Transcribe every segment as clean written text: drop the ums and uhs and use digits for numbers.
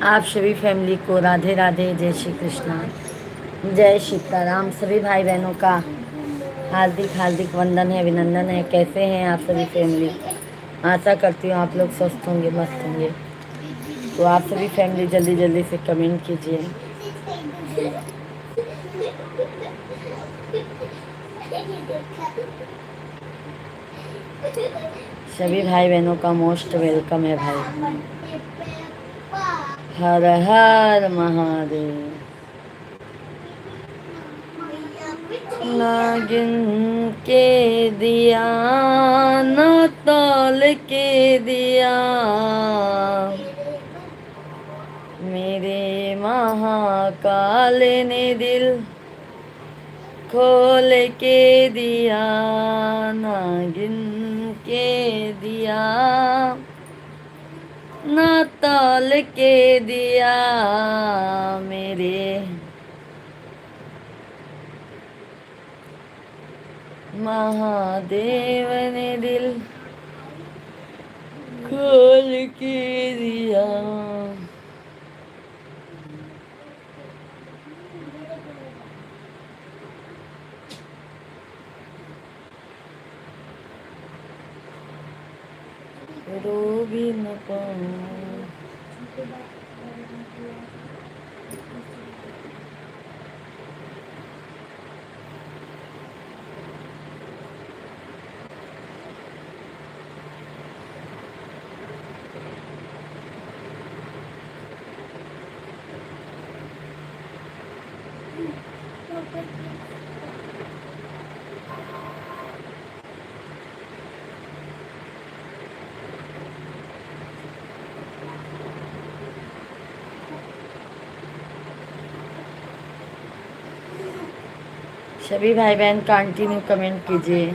आप सभी फैमिली को राधे राधे, जय श्री कृष्णा, जय सीताराम। सभी भाई बहनों का हार्दिक हार्दिक वंदन है, अभिनंदन है। कैसे हैं आप सभी फैमिली? आशा करती हूँ आप लोग स्वस्थ होंगे, मस्त होंगे। तो आप सभी फैमिली जल्दी जल्दी से कमेंट कीजिए। सभी भाई बहनों का मोस्ट वेलकम है भाई। हर हर महादेव। नागिन के दिया न तौल के दिया, मेरे महाकाल ने दिल खोल के दिया। नागिन के दिया न तौल के दिया, मेरे महादेव ने दिल खोल के दिया। रो भी न पाऊं। सभी भाई बहन कंटिन्यू कमेंट कीजिए।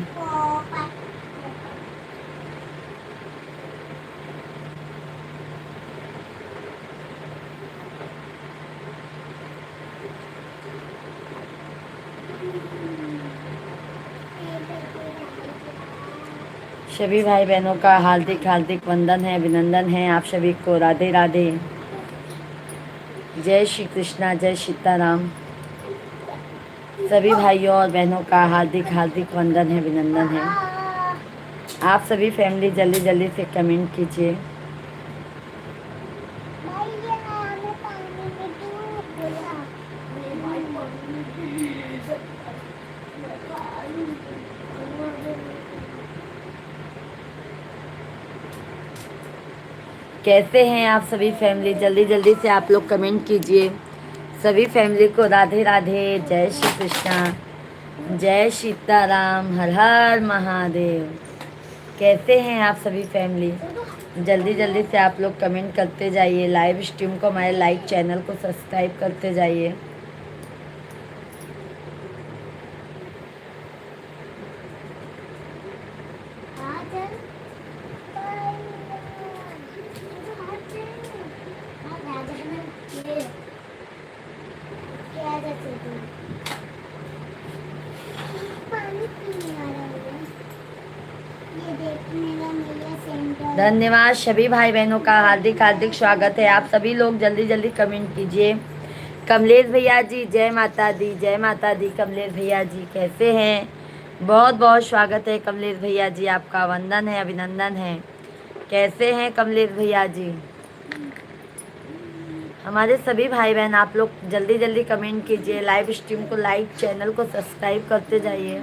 सभी भाई बहनों का हार्दिक हार्दिक वंदन है, अभिनंदन है। आप सभी को राधे राधे, जय श्री कृष्णा, जय सीताराम। सभी भाइयों और बहनों का हार्दिक हार्दिक वंदन है, अभिनंदन है। आप सभी फैमिली जल्दी जल्दी से कमेंट कीजिए। कैसे हैं आप सभी फैमिली? जल्दी जल्दी से आप लोग कमेंट कीजिए। सभी फैमिली को राधे राधे, जय श्री कृष्णा, जय सीताराम, हर हर महादेव। कैसे हैं आप सभी फैमिली? जल्दी जल्दी से आप लोग कमेंट करते जाइए। लाइव स्ट्रीम को, हमारे लाइक चैनल को सब्सक्राइब करते जाइए। धन्यवाद। सभी भाई बहनों का हार्दिक हार्दिक स्वागत है। आप सभी लोग जल्दी जल्दी कमेंट कीजिए। कमलेश भैया जी, जय माता दी, जय माता दी। कमलेश भैया जी कैसे हैं? बहुत बहुत स्वागत है कमलेश भैया जी, आपका वंदन है, अभिनंदन है। कैसे हैं कमलेश भैया जी? हमारे सभी भाई बहन आप लोग जल्दी जल्दी कमेंट कीजिए। लाइव स्ट्रीम को लाइक, चैनल को सब्सक्राइब करते जाइए।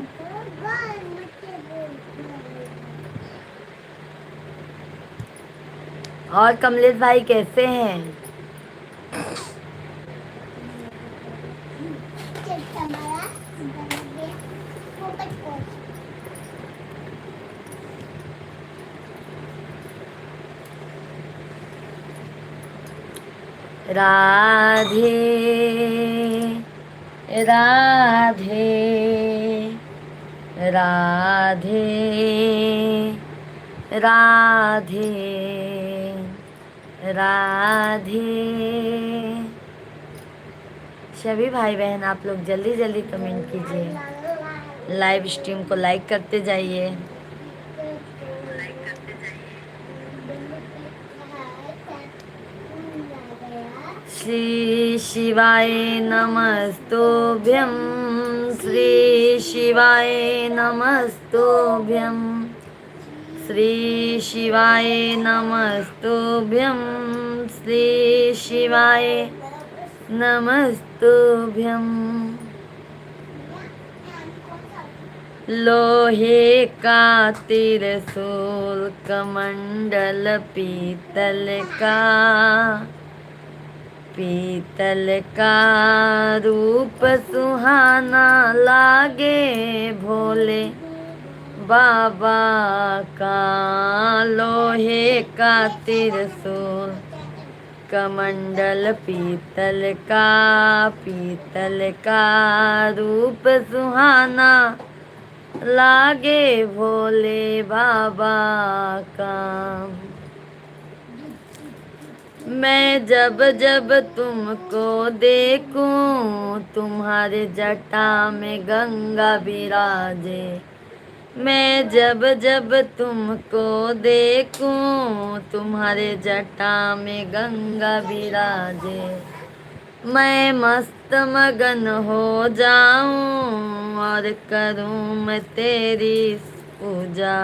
और कमलेश भाई कैसे हैं? राधे राधे राधे राधे राधे। सभी भाई बहन आप लोग जल्दी जल्दी कमेंट कीजिए। लाइव स्ट्रीम को लाइक करते जाइए। श्री शिवाय नमस्तुभ्यं श्री शिवाय नमस्तुभ्यं श्री शिवाय नमस्तुभ्यं श्री शिवाय नमस्तुभ्यं। लोहे का त्रिशूल कमंडल पीतल का रूप सुहाना लागे भोले बाबा का। लोहे का त्रिशूल कमंडल पीतल का रूप सुहाना लागे भोले बाबा का। मैं जब जब तुमको देखूं तुम्हारे जटा में गंगा विराजे। मैं जब जब तुमको देखूं तुम्हारे जटा में गंगा विराजे। मैं मस्त मगन हो जाऊं और करूं मैं तेरी पूजा।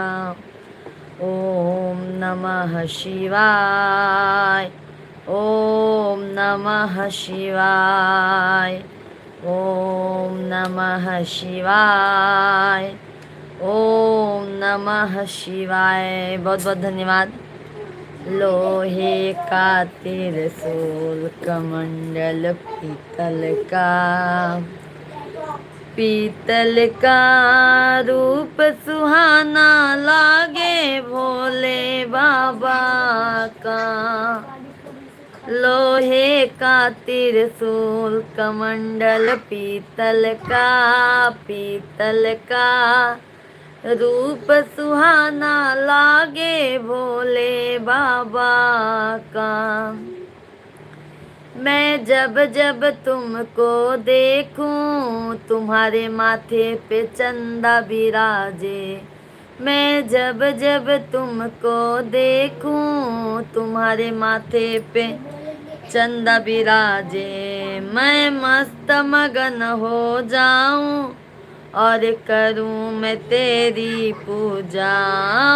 ओम नमः शिवाय, ओम नमः शिवाय, ओम नमः शिवाय, ओम नमः शिवाय। बहुत बहुत धन्यवाद। लोहे का त्रिशूल कमंडल पीतल का रूप सुहाना लागे भोले बाबा का। लोहे का त्रिशूल कमंडल पीतल का रूप सुहाना लागे भोले बाबा का। मैं जब जब तुमको देखूं तुम्हारे माथे पे चंदा विराजे। मैं जब जब तुमको देखूं तुम्हारे माथे पे चंदा विराजे। मैं मस्त मगन हो जाऊं और करूं मैं तेरी पूजा।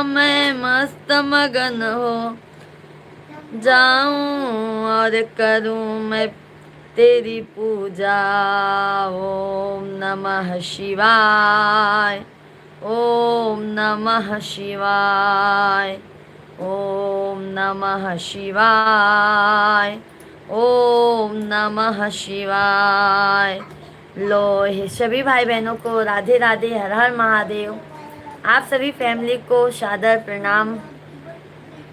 मैं मस्त मगन हो जाऊं और करूं मैं तेरी पूजा। ओम नमः शिवाय, ओम नमः शिवाय, ओम नमः शिवाय, ओम नमः शिवाय। लोहे सभी भाई बहनों को राधे राधे, हर हर महादेव। आप सभी फैमिली को सादर प्रणाम।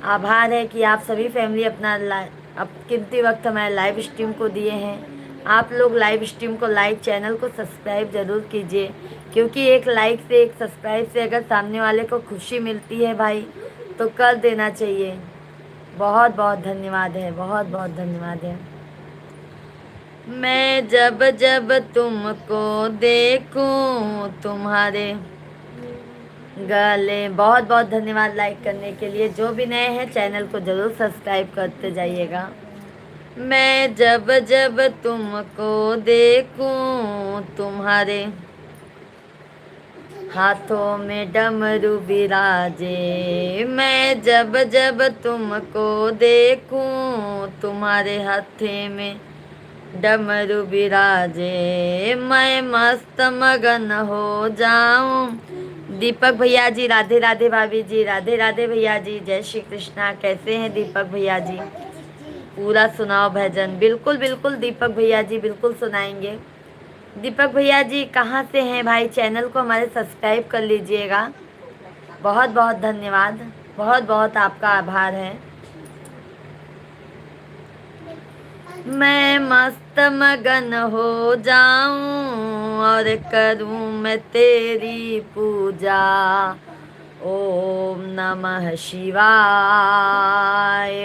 आभार है कि आप सभी फैमिली अपना अब कीमती वक्त हमारे लाइव स्ट्रीम को दिए हैं। आप लोग लाइव स्ट्रीम को लाइक, चैनल को सब्सक्राइब ज़रूर कीजिए, क्योंकि एक लाइक से, एक सब्सक्राइब से अगर सामने वाले को खुशी मिलती है भाई तो कर देना चाहिए। बहुत बहुत धन्यवाद है, बहुत बहुत धन्यवाद है। मैं जब जब तुमको देखूं तुम्हारे गले। बहुत बहुत धन्यवाद लाइक करने के लिए। जो भी नए हैं चैनल को ज़रूर सब्सक्राइब करते जाइएगा। मैं जब जब तुमको देखूं तुम्हारे हाथों में डमरू विराजे। मैं जब जब तुमको देखूं तुम्हारे हाथे में डमरू विराजे। मैं मस्त मगन हो जाऊं। दीपक भैया जी राधे राधे, भाभी जी राधे राधे, भैया जी जय श्री कृष्णा। कैसे हैं दीपक भैया जी? पूरा सुनाओ भजन। बिल्कुल बिल्कुल दीपक भैया जी, बिल्कुल सुनाएंगे। दीपक भैया जी कहाँ से हैं भाई? चैनल को हमारे सब्सक्राइब कर लीजिएगा। बहुत बहुत धन्यवाद, बहुत बहुत आपका आभार है। मैं मस्त मगन हो जाऊं और करूं मैं तेरी पूजा। ओम नमः शिवाय,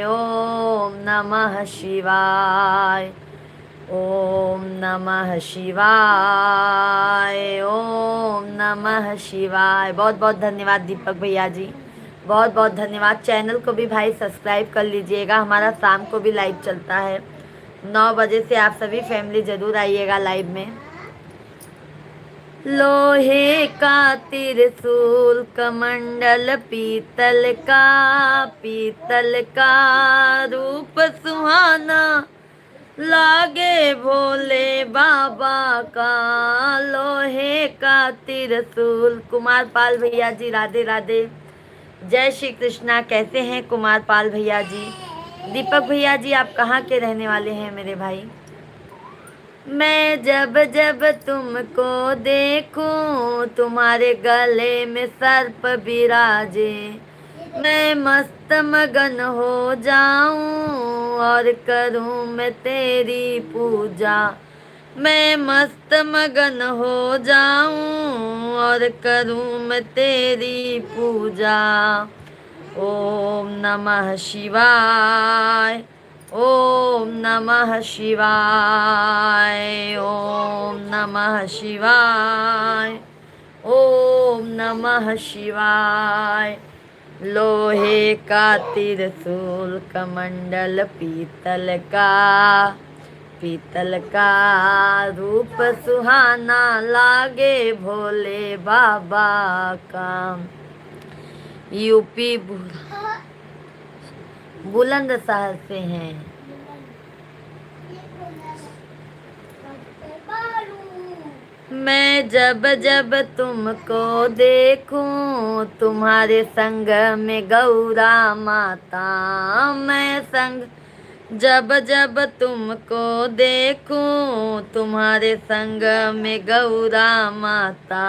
ओम नमः शिवाय, ओम नमः शिवाय, ओम नमः शिवाय। बहुत बहुत धन्यवाद दीपक भैया जी, बहुत बहुत धन्यवाद। चैनल को भी भाई सब्सक्राइब कर लीजिएगा। हमारा शाम को भी लाइव चलता है, 9 बजे से आप सभी फैमिली जरूर आइएगा लाइव में। लोहे का त्रिशूल कमंडल पीतल का रूप सुहाना लागे भोले बाबा का। लोहे का त्रिशूल। कुमार पाल भैया जी राधे राधे, जय श्री कृष्णा। कैसे हैं कुमार पाल भैया जी? दीपक भैया जी आप कहाँ के रहने वाले हैं मेरे भाई? मैं जब जब तुमको देखूं तुम्हारे गले में सर्प विराजे, मैं मस्त मगन हो जाऊं और करूं मैं तेरी पूजा। मैं मस्त मगन हो जाऊं और करूं मैं तेरी पूजा। ओम नमः शिवाय, ओम नमः शिवाय, ओम नमः शिवाय, ओम नमः शिवाय। लोहे का त्रिशूल कमंडल पीतल का रूप सुहाना लागे भोले बाबा का। यूपी बुलंदशहर से हैं। मैं जब जब तुमको देखूं तुम्हारे संग में गौरा माता, मैं संग जब जब तुमको देखूं तुम्हारे संग में गौरा माता,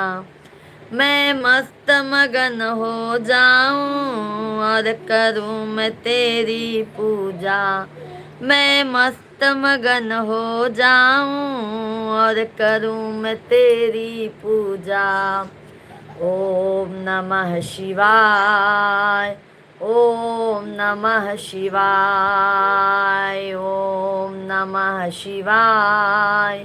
मैं मस्त मगन हो जाऊं और करूं मैं तेरी पूजा। मैं मस्त मगन हो जाऊं और करूं मैं तेरी पूजा। ओम नमः शिवाय, ओम नमः शिवाय, ओम नमः शिवाय,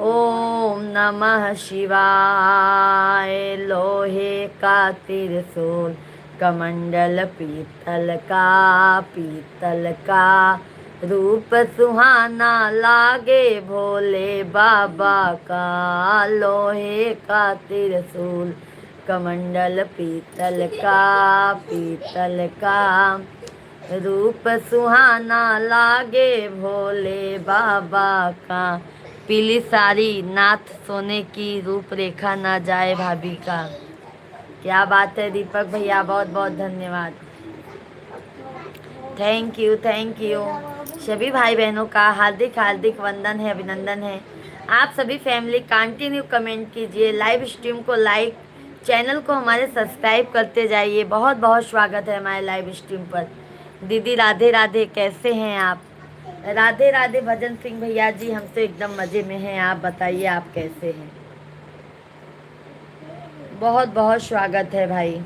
ओम नमः शिवाय। लोहे का त्रिशूल कमंडल पीतल का रूप सुहाना लागे भोले बाबा का। लोहे का त्रिशूल कमंडल पीतल का रूप सुहाना लागे भोले बाबा का। पीली साड़ी नाथ सोने की रूपरेखा ना जाए भाभी का। क्या बात है दीपक भैया, बहुत बहुत धन्यवाद। Thank you thank you. सभी भाई बहनों का हार्दिक हार्दिक वंदन है, अभिनंदन है। आप सभी फैमिली कंटिन्यू कमेंट कीजिए, लाइव स्ट्रीम को लाइक, चैनल को हमारे सब्सक्राइब करते जाइए। बहुत बहुत स्वागत है हमारे लाइव स्ट्रीम पर। दीदी राधे राधे, कैसे हैं आप? राधे राधे भजन सिंह भैया जी, हम तो एकदम मजे में हैं। आप बताइए आप कैसे हैं? बहुत बहुत स्वागत है भाई।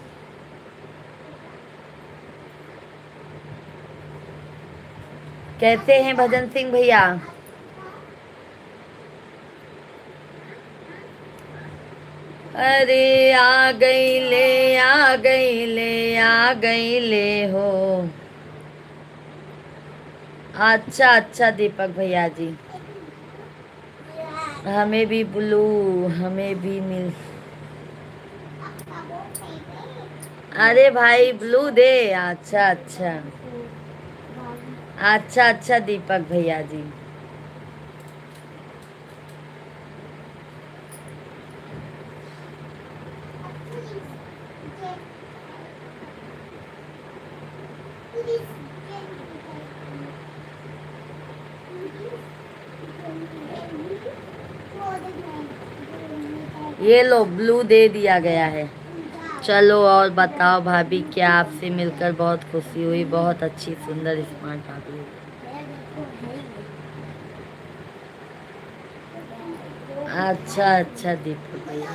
कैसे हैं भजन सिंह भैया? अरे आ गई ले, आ गई ले, आ गई ले हो। अच्छा अच्छा दीपक भैया जी, हमें भी ब्लू, हमें भी मिल। अरे भाई ब्लू दे। अच्छा अच्छा, अच्छा अच्छा दीपक भैया जी। ये लो ब्लू दे दिया गया है। चलो और बताओ भाभी, क्या आपसे मिलकर बहुत खुशी हुई। बहुत अच्छी सुंदर स्मार्ट भाभी। अच्छा अच्छा दीपक भैया।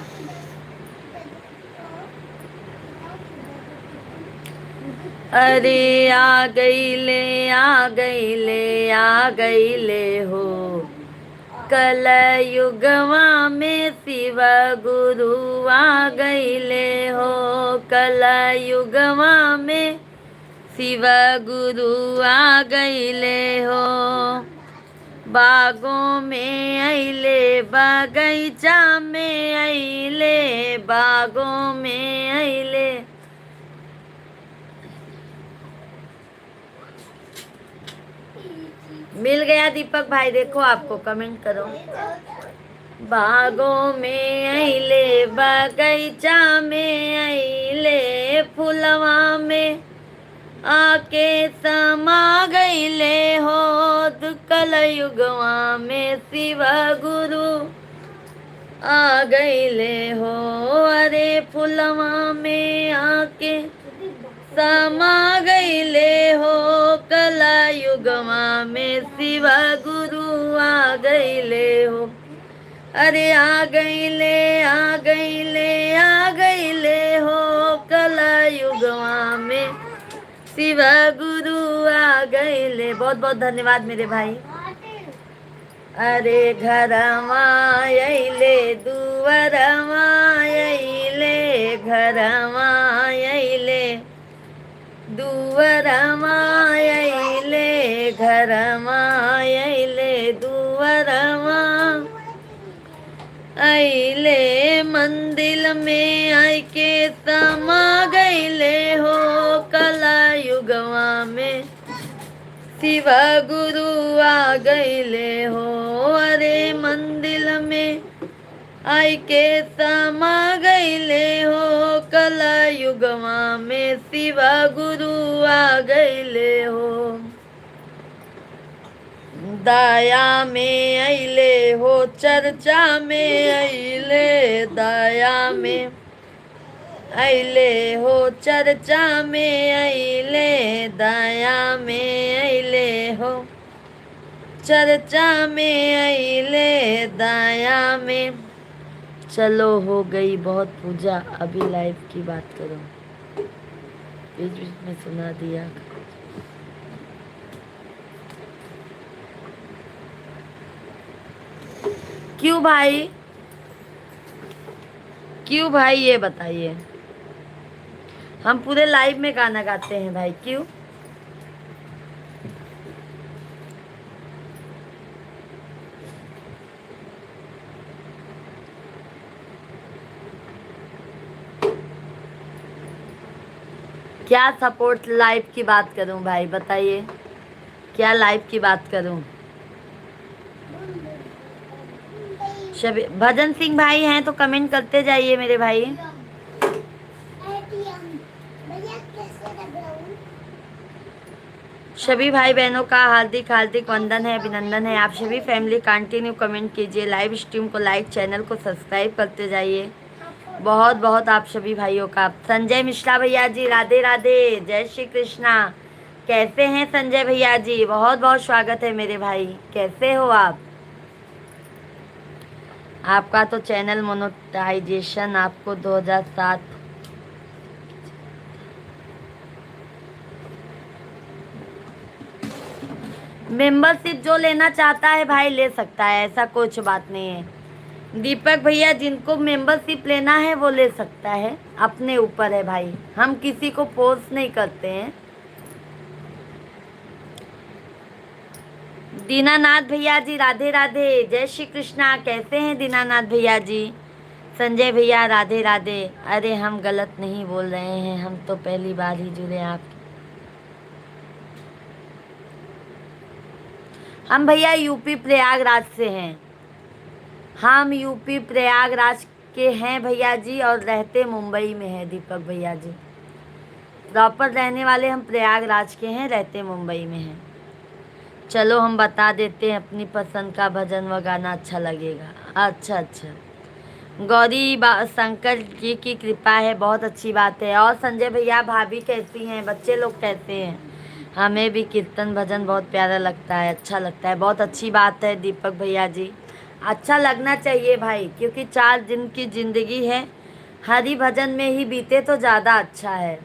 अरे आ गई ले, आ गई ले, आ गई ले हो। कल युगवा में शिव गुरु आ गई ले हो। कल युगवा में शिव गुरु आ गई ले हो। बागों में अइले बगीचा में अइले, बागों में अइले। मिल गया दीपक भाई, देखो आपको, कमेंट करो। बागों में अइले बगीचा में अइले, फुलवा में आके समा गईले हो, कल युगवा में शिव गुरु आ गईले हो। अरे फुलवा में आके समा गईले हो, कला युगवा में शिव गुरु आ गईले हो। अरे आ गईले आ गईले आ गईले हो, कला युगवा में शिव गुरु आ गईले। बहुत बहुत धन्यवाद मेरे भाई। अरे घरवा अइले दुवरवा अइले, घरवा अइले दुवरवा अइले, घरवा अइले दुवरवा अइले। मंदिर में आके समा गईले हो, कला युगवा में शिव गुरु आ गईले हो। अरे मंदिर में आके समा गईले हो, कला युगवा में शिव गुरु आ गईले हो। दया में अइले हो, चर्चा में अइले, दया में अइले हो, चर्चा में अइले, दया में अइले हो, चर्चा में अइले, दया में। चलो हो गई बहुत पूजा, अभी लाइव की बात करो, बीच बीच में सुना दिया। क्यों भाई, क्यों भाई ये बताइए। हम पूरे लाइव में गाना गाते हैं भाई, क्यों? क्या सपोर्ट लाइव की बात करूं भाई, बताइए क्या लाइव की बात करूं? भजन सिंह भाई हैं तो कमेंट करते जाइए मेरे भाई। सभी भाई बहनों का हार्दिक हार्दिक वंदन है, अभिनंदन है। आप सभी फैमिली कंटिन्यू कमेंट कीजिए, लाइव स्ट्रीम को लाइक, चैनल को सब्सक्राइब करते जाइए। बहुत बहुत आप सभी भाइयों का। संजय मिश्रा भैया जी राधे राधे, जय श्री कृष्णा। कैसे हैं संजय भैया जी? बहुत बहुत स्वागत है मेरे भाई, कैसे हो आप? आपका तो चैनल मोनेटाइजेशन आपको 2007 मेंबरशिप जो लेना चाहता है भाई ले सकता है, ऐसा कुछ बात नहीं है। दीपक भैया जिनको मेंबरशिप लेना है वो ले सकता है, अपने ऊपर है भाई, हम किसी को फोर्स नहीं करते हैं। दीनानाथ भैया जी राधे राधे, जय श्री कृष्णा। कैसे हैं दीनानाथ भैया जी? संजय भैया राधे राधे। अरे हम गलत नहीं बोल रहे हैं, हम तो पहली बार ही जुड़े आप। हम भैया यूपी प्रयागराज से हैं, हम यूपी प्रयागराज के हैं भैया जी, और रहते मुंबई में हैं दीपक भैया जी। प्रॉपर रहने वाले हम प्रयागराज के हैं, रहते मुंबई में हैं। चलो हम बता देते हैं अपनी पसंद का भजन व गाना, अच्छा लगेगा। अच्छा अच्छा, गौरी शंकर जी की कृपा है, बहुत अच्छी बात है। और संजय भैया भाभी कैसी हैं, बच्चे लोग कैसे हैं? हमें भी कीर्तन भजन बहुत प्यारा लगता है, अच्छा लगता है, बहुत अच्छी बात है दीपक भैया जी। अच्छा लगना चाहिए भाई, क्योंकि 4 दिन की ज़िंदगी है, हरि भजन में ही बीते तो ज़्यादा अच्छा है।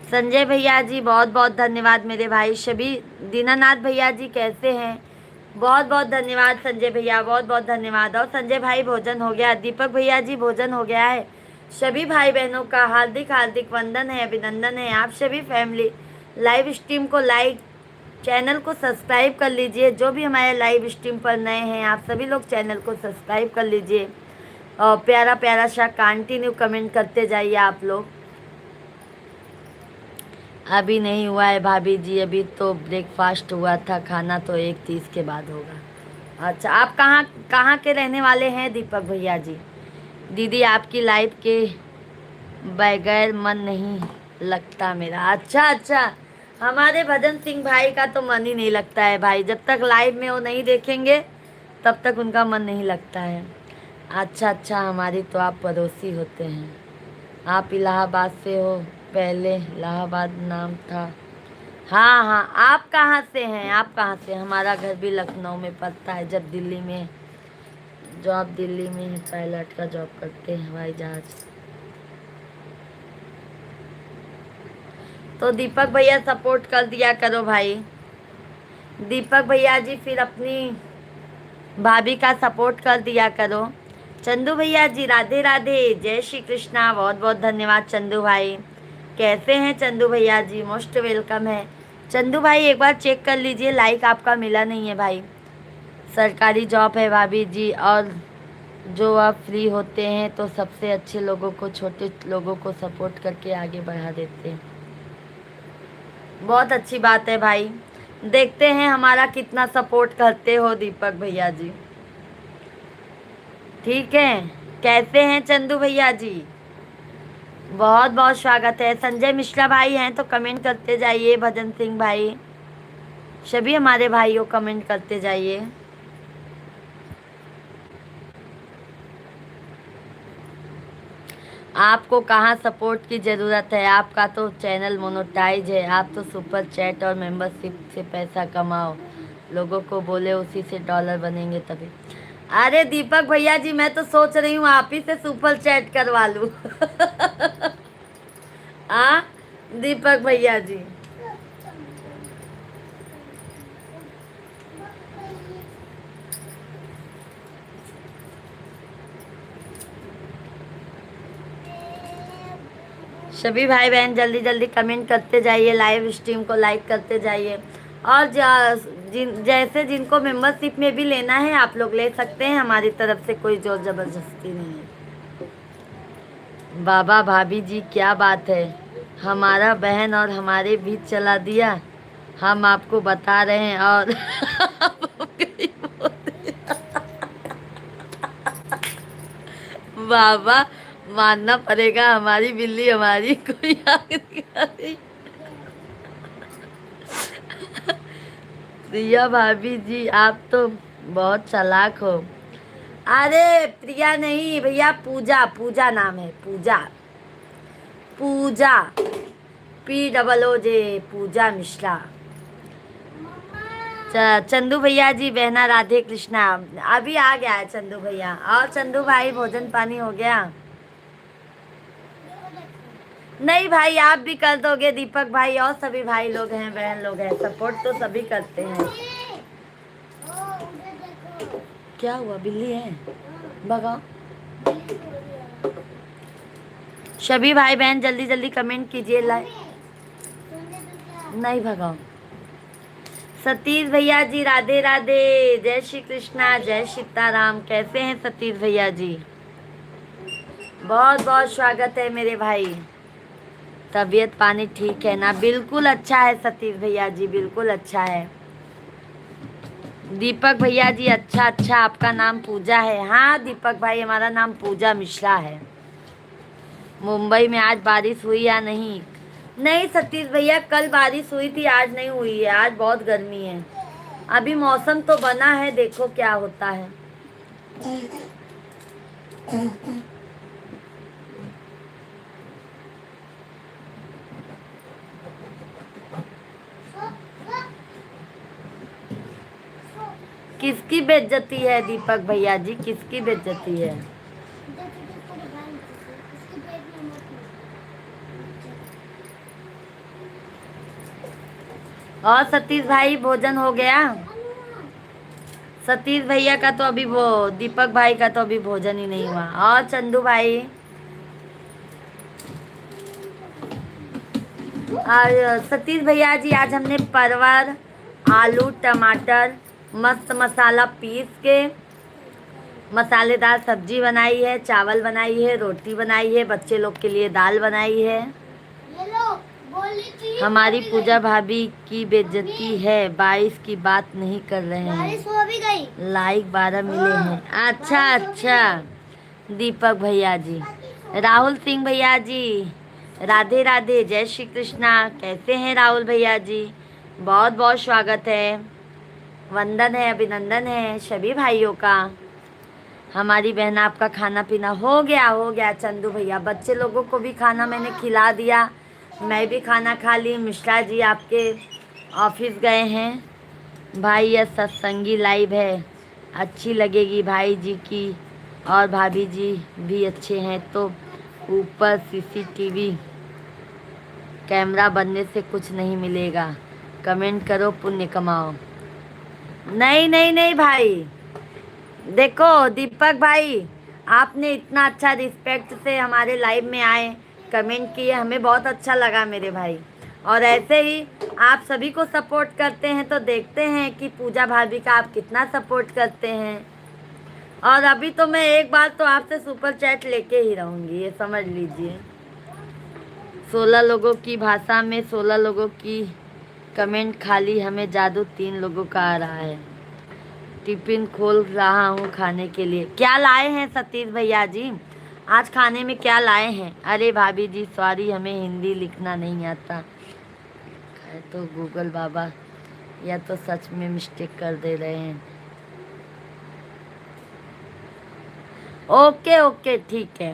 संजय भैया जी बहुत बहुत धन्यवाद मेरे भाई। सभी दीनानाथ भैया जी कैसे हैं? बहुत बहुत धन्यवाद संजय भैया, बहुत बहुत धन्यवाद। और संजय भाई भोजन हो गया? दीपक भैया जी भोजन हो गया है? सभी भाई बहनों का हार्दिक हार्दिक वंदन है, अभिनंदन है। आप सभी फैमिली लाइव स्ट्रीम को लाइक चैनल को सब्सक्राइब कर लीजिए। जो भी हमारे लाइव स्ट्रीम पर नए हैं, आप सभी लोग चैनल को सब्सक्राइब कर लीजिए और प्यारा प्यारा सा कंटिन्यू कमेंट करते जाइए आप लोग। अभी नहीं हुआ है भाभी जी, अभी तो ब्रेकफास्ट हुआ था, खाना तो 1:30 के बाद होगा। अच्छा, आप कहाँ कहाँ के रहने वाले हैं दीपक भैया जी? दीदी आपकी लाइव के बगैर मन नहीं लगता मेरा। अच्छा अच्छा, हमारे भजन सिंह भाई का तो मन ही नहीं लगता है भाई, जब तक लाइव में वो नहीं देखेंगे तब तक उनका मन नहीं लगता है। अच्छा अच्छा, हमारी तो आप पड़ोसी होते हैं। आप इलाहाबाद से हो? पहले इलाहाबाद नाम था। हाँ हाँ, आप कहाँ से हैं? आप कहाँ से? हमारा घर भी लखनऊ में पड़ता है। जब दिल्ली में जॉब, दिल्ली में है, पायलट का जॉब करते हैं, हवाई जहाज। तो दीपक भैया सपोर्ट कर दिया करो भाई। दीपक भैया जी फिर अपनी भाभी का सपोर्ट कर दिया करो। चंदू भैया जी राधे राधे, जय श्री कृष्णा, बहुत बहुत धन्यवाद चंदू भाई। कैसे हैं चंदू भैया जी? मोस्ट वेलकम है। चंदू भाई एक बार चेक कर लीजिए, लाइक आपका मिला नहीं है भाई। सरकारी जॉब है भाभी जी, और जो आप फ्री होते हैं तो सबसे अच्छे लोगों को, छोटे लोगों को सपोर्ट करके आगे बढ़ा देते हैं। बहुत अच्छी बात है भाई। देखते हैं हमारा कितना सपोर्ट करते हो दीपक भैया जी। ठीक है, कैसे हैं चंदू भैया जी? बहुत बहुत स्वागत है। संजय मिश्रा भाई हैं तो कमेंट करते जाइए। भजन सिंह भाई, सभी हमारे भाइयों कमेंट करते जाइए। आपको कहाँ सपोर्ट की ज़रूरत है? आपका तो चैनल मोनेटाइज है। आप तो सुपर चैट और मेंबरशिप से पैसा कमाओ, लोगों को बोले उसी से डॉलर बनेंगे तभी। अरे दीपक भैया जी, मैं तो सोच रही हूँ आप ही से सुपर चैट करवा लूँ। आ दीपक भैया जी, सभी भाई बहन जल्दी जल्दी कमेंट करते जाइए, लाइव स्ट्रीम को लाइक करते जाइए। और जैसे जिनको मेंबरशिप में भी लेना है आप लोग ले सकते हैं, हमारी तरफ से कोई जोर जबरदस्ती नहीं है। बाबा भाभी जी क्या बात है, हमारा बहन और हमारे बीच चला दिया। हम आपको बता रहे हैं और आप कहीं बोलते। बाबा मानना पड़ेगा, हमारी बिल्ली हमारी कोई आग नहीं। प्रिया भाभी जी आप तो बहुत चालाक हो। अरे प्रिया नहीं भैया, पूजा, पूजा नाम है, पूजा, पूजा, POOJ, पूजा मिश्रा। चंदू भैया जी, बहना राधे कृष्णा। अभी आ गया है चंदू भैया। और चंदू भाई भोजन पानी हो गया? नहीं भाई, आप भी कर दोगे दीपक भाई, और सभी भाई लोग हैं, बहन लोग हैं, सपोर्ट तो सभी करते हैं। क्या हुआ, बिल्ली है? भगाओ। सभी भाई बहन जल्दी जल्दी कमेंट कीजिए, लाइक। नहीं भगाओ। सतीश भैया जी राधे राधे, जय श्री कृष्णा, जय सीताराम। कैसे हैं सतीश भैया जी? बहुत बहुत स्वागत है मेरे भाई। तबीयत पानी ठीक है ना? बिल्कुल अच्छा है सतीश भैया जी, बिल्कुल अच्छा है। दीपक भैया जी अच्छा अच्छा, आपका नाम पूजा है? हाँ दीपक भाई, हमारा नाम पूजा मिश्रा है। मुंबई में आज बारिश हुई या नहीं? नहीं सतीश भैया, कल बारिश हुई थी, आज नहीं हुई है। आज बहुत गर्मी है। अभी मौसम तो बना है, देखो क्या होता है। किसकी बेइज्जती है दीपक भैया जी, किसकी बेइज्जती है? और सतीश भाई भोजन हो गया? सतीश भैया का तो अभी वो, दीपक भाई का तो अभी भोजन ही नहीं हुआ। और चंदू भाई, और सतीश भैया जी आज हमने परवर आलू टमाटर मस्त मसाला पीस के मसालेदार सब्जी बनाई है, चावल बनाई है, रोटी बनाई है, बच्चे लोग के लिए दाल बनाई है। ये लो, बोली थी हमारी सो भी पूजा गई। भाभी की बेइज्जती है, 22 की बात नहीं कर रहे बारिश हैं, हो भी गई। लाइक 12 मिले हैं। अच्छा बारिश हो भी अच्छा, गई। दीपक भैया जी, राहुल सिंह भैया जी, राधे राधे, जय श्री कृष्णा। कैसे हैं राहुल भैया जी? बहुत बहुत स्वागत है, वंदन है, अभिनंदन है सभी भाइयों का। हमारी बहन आपका खाना पीना हो गया चंदू भैया। बच्चे लोगों को भी खाना मैंने खिला दिया, मैं भी खाना खा ली। मिश्रा जी आपके ऑफिस गए हैं। भाई यह सत्संगी लाइव है, अच्छी लगेगी भाई जी की, और भाभी जी भी अच्छे हैं तो ऊपर सीसीटीवी कैमरा बनने से कुछ नहीं मिलेगा, कमेंट करो पुण्य कमाओ। नहीं नहीं नहीं भाई, देखो दीपक भाई, आपने इतना अच्छा रिस्पेक्ट से हमारे लाइव में आए, कमेंट किए, हमें बहुत अच्छा लगा मेरे भाई। और ऐसे ही आप सभी को सपोर्ट करते हैं तो देखते हैं कि पूजा भाभी का आप कितना सपोर्ट करते हैं। और अभी तो मैं एक बार तो आपसे सुपर चैट लेके ही रहूंगी, ये समझ लीजिए। 16 लोगों की भाषा में 16 लोगों की कमेंट खाली, हमें जादू 3 लोगों का आ रहा है। टिफिन खोल रहा हूँ खाने के लिए। क्या लाए हैं सतीश भैया जी, आज खाने में क्या लाए हैं? अरे भाभी जी सॉरी, हमें हिंदी लिखना नहीं आता है तो गूगल बाबा, या तो सच में मिस्टेक कर दे रहे हैं। ओके ओके ठीक है।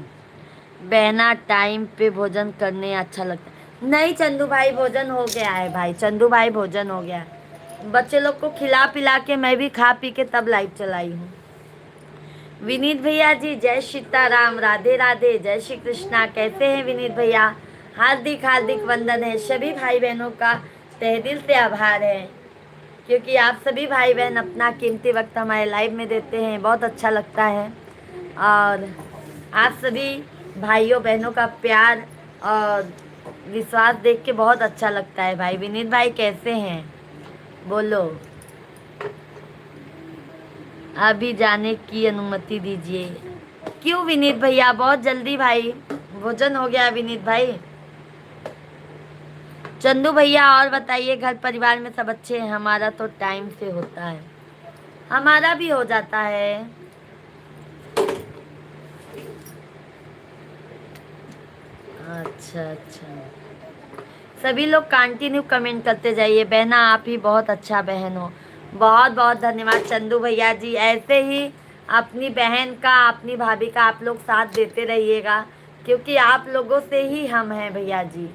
बहना टाइम पे भोजन करने अच्छा लगता है। नहीं चंदू भाई, भोजन हो गया है भाई, चंदू भाई भोजन हो गया है। बच्चे लोग को खिला पिला के मैं भी खा पी के तब लाइव चलाई हूँ। विनीत भैया जी जय सीताराम, राधे राधे, जय श्री कृष्णा। कैसे हैं विनीत भैया? हार्दिक हार्दिक वंदन है। सभी भाई बहनों का तहे दिल से आभार है, क्योंकि आप सभी भाई बहन अपना कीमती वक्त हमारे लाइव में देते हैं, बहुत अच्छा लगता है। और आप सभी भाइयों बहनों का प्यार और विश्वास देख के बहुत अच्छा लगता है भाई। विनीत भाई कैसे हैं, बोलो। अभी जाने की अनुमति दीजिए। क्यों विनीत भैया, बहुत जल्दी भाई, भोजन हो गया विनीत भाई। चंदू भैया और बताइए, घर परिवार में सब अच्छे हैं? हमारा तो टाइम से होता है, हमारा भी हो जाता है। अच्छा अच्छा, सभी लोग कंटिन्यू कमेंट करते जाइए। बहना आप ही बहुत अच्छा बहन हो, बहुत बहुत धन्यवाद चंदू भैया जी। ऐसे ही अपनी बहन का, अपनी भाभी का आप लोग साथ देते रहिएगा, क्योंकि आप लोगों से ही हम हैं भैया जी।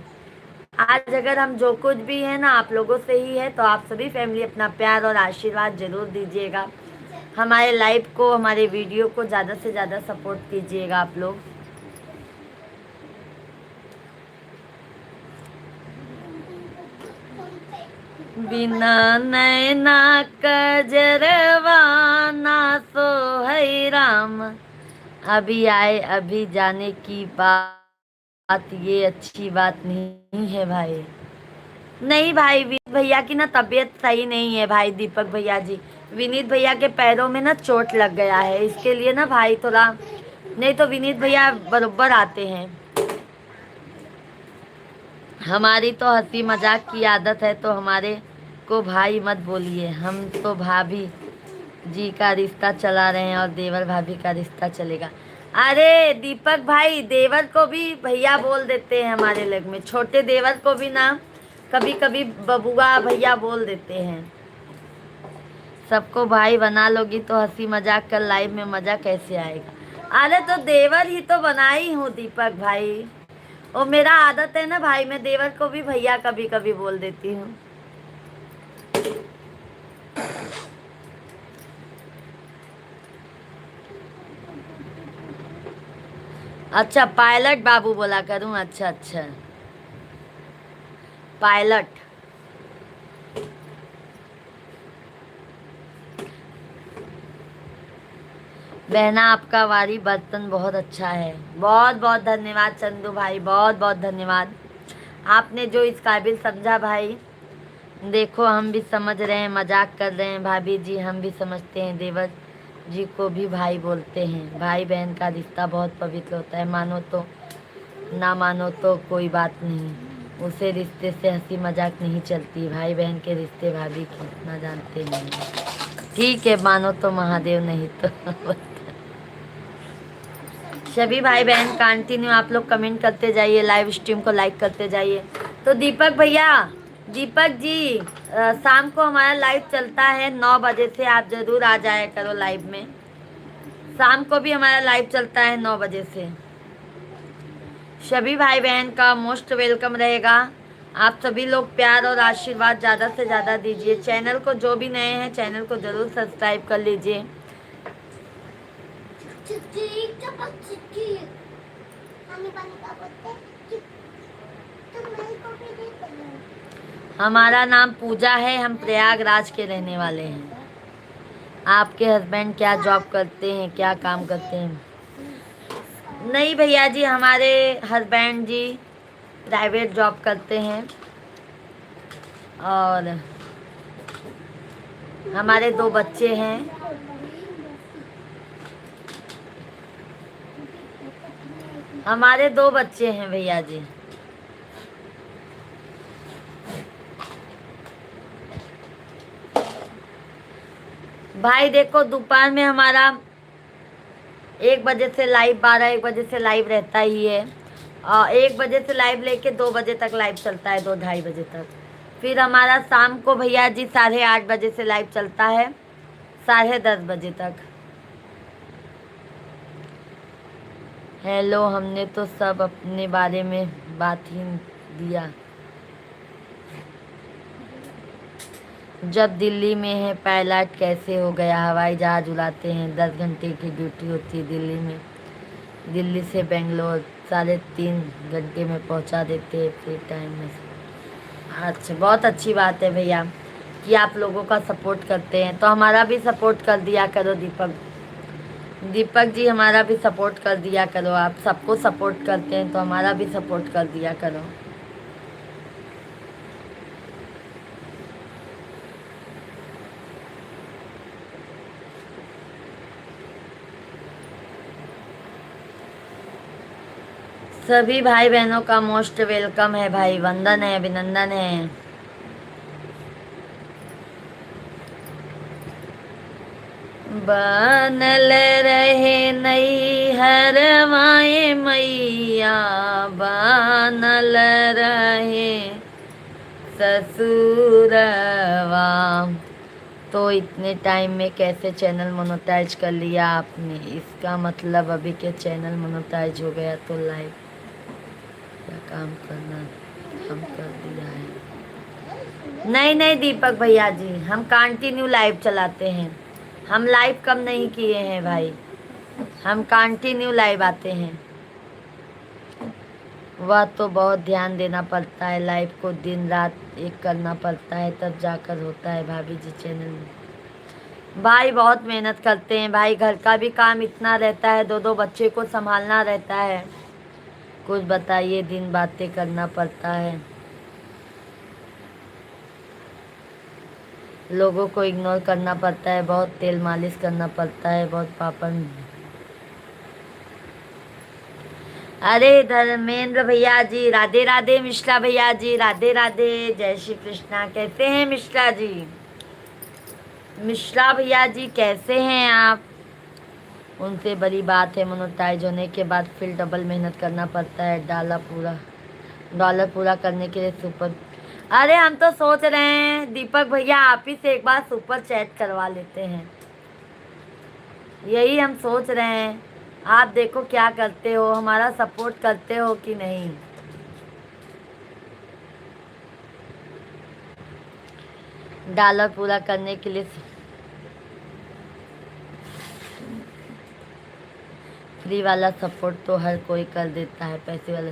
आज अगर हम जो कुछ भी है ना, आप लोगों से ही है। तो आप सभी फैमिली अपना प्यार और आशीर्वाद जरूर दीजिएगा। हमारे लाइव को, हमारे वीडियो को ज़्यादा से ज़्यादा सपोर्ट कीजिएगा आप लोग। बिना नैना कजरवा ना सो है राम, अभी आए अभी जाने की बात, ये अच्छी बात नहीं है भाई। नहीं भाई, विनीत भैया की ना तबीयत सही नहीं है भाई। दीपक भैया जी, विनीत भैया के पैरों में ना चोट लग गया है, इसके लिए ना भाई थोड़ा, नहीं तो विनीत भैया बरोबर आते हैं। हमारी तो हंसी मजाक की आदत है, तो हमारे को भाई मत बोलिए, हम तो भाभी जी का रिश्ता चला रहे हैं और देवर भाभी का रिश्ता चलेगा। अरे दीपक भाई, देवर को भी भैया बोल देते हैं हमारे लग में, छोटे देवर को भी ना कभी कभी बबुआ भैया बोल देते हैं। सबको भाई बना लोगी तो हंसी मजाक कर लाइव में मजा कैसे आएगा? अरे तो देवर ही तो बनाई हूँ दीपक भाई, वो मेरा आदत है ना भाई, मैं देवर को भी भैया कभी कभी बोल देती हूँ। अच्छा पायलट बाबू बोला करूँ, अच्छा अच्छा, पायलट। बहना आपका वारी बर्तन बहुत अच्छा है, बहुत बहुत धन्यवाद चंदू भाई, बहुत बहुत धन्यवाद। आपने जो इस काबिल समझा भाई, देखो हम भी समझ रहे हैं, मजाक कर रहे हैं भाभी जी, हम भी समझते हैं। देवर जी को भी भाई बोलते हैं। भाई बहन का रिश्ता बहुत पवित्र होता है, मानो तो ना मानो तो कोई बात नहीं, उसे रिश्ते से हंसी मजाक नहीं चलती। भाई बहन के रिश्ते भाभी खींचना जानते नहीं। ठीक है, मानो तो महादेव, नहीं तो सभी भाई बहन कंटिन्यू आप लोग कमेंट करते जाइए, लाइव स्ट्रीम को लाइक करते जाइए। तो दीपक भैया, दीपक जी, शाम को हमारा लाइव चलता है 9 बजे से, आप जरूर आ जाया करो लाइव में। शाम को भी हमारा लाइव चलता है 9 बजे से। सभी भाई बहन का मोस्ट वेलकम रहेगा। आप सभी लोग प्यार और आशीर्वाद ज़्यादा से ज़्यादा दीजिए। चैनल को जो भी नए हैं, चैनल को ज़रूर सब्सक्राइब कर लीजिए। हमारा नाम पूजा है, हम प्रयागराज के रहने वाले हैं। आपके हस्बैंड क्या जॉब करते हैं, क्या काम करते हैं? नहीं भैया जी, हमारे हस्बैंड जी प्राइवेट जॉब करते हैं और हमारे 2 बच्चे हैं। हमारे 2 बच्चे हैं भैया जी। भाई देखो, दोपहर में हमारा 1 बजे से लाइव, 12-1 बजे से लाइव रहता ही है। 1 बजे से लाइव लेके 2 बजे तक लाइव चलता है, 2-2:30 बजे तक। फिर हमारा शाम को भैया जी 8:30 बजे से लाइव चलता है, 10:30 बजे तक। हेलो, हमने तो सब अपने बारे में बात ही दिया। जब दिल्ली में है पायलट कैसे हो गया, हवाई जहाज उड़ाते हैं, 10 घंटे की ड्यूटी होती है दिल्ली में। दिल्ली से बेंगलोर 3.5 घंटे में पहुंचा देते हैं फ्री टाइम में। अच्छा, बहुत अच्छी बात है भैया कि आप लोगों का सपोर्ट करते हैं, तो हमारा भी सपोर्ट कर दिया करो दीपक। दीपक जी, हमारा भी सपोर्ट कर दिया करो। आप सबको सपोर्ट करते हैं तो हमारा भी सपोर्ट कर दिया करो। सभी भाई बहनों का मोस्ट वेलकम है भाई, वंदन है, अभिनंदन है। बनल रहे नई हरवाए मैया, बनल रहे ससुरवा। तो इतने टाइम में कैसे चैनल मोनेटाइज कर लिया आपने? इसका मतलब अभी के चैनल मोनेटाइज हो गया तो लाइव क्या काम करना हम कर दिया है। नहीं नहीं दीपक भैया जी, हम कंटिन्यू लाइव चलाते हैं। हम लाइव कम नहीं किए हैं भाई, हम कंटिन्यू लाइव आते हैं। वह तो बहुत ध्यान देना पड़ता है, लाइव को दिन रात एक करना पड़ता है, तब जाकर होता है भाभी जी चैनल में। भाई बहुत मेहनत करते हैं भाई, घर का भी काम इतना रहता है, 2-2 बच्चे को संभालना रहता है। कुछ बताइए, दिन बातें करना पड़ता है, लोगों को इग्नोर करना पड़ता है, बहुत तेल मालिश करना पड़ता है, बहुत पापड़। अरे धर्मेंद्र भैया जी, राधे राधे। मिश्रा भैया जी, राधे राधे, जय श्री कृष्णा। कैसे हैं मिश्रा जी? मिश्रा भैया जी कैसे हैं आप? उनसे बड़ी बात है, मोनेटाइज होने के बाद फिर डबल मेहनत करना पड़ता है, डॉलर पूरा करने के लिए सुपर। अरे हम तो सोच रहे हैं दीपक भैया, आप ही से एक बार सुपर चैट करवा लेते हैं, यही हम सोच रहे हैं। आप देखो क्या करते हो, हमारा सपोर्ट करते हो कि नहीं। डॉलर पूरा करने के लिए फ्री वाला सपोर्ट तो हर कोई कर देता है, पैसे वाला।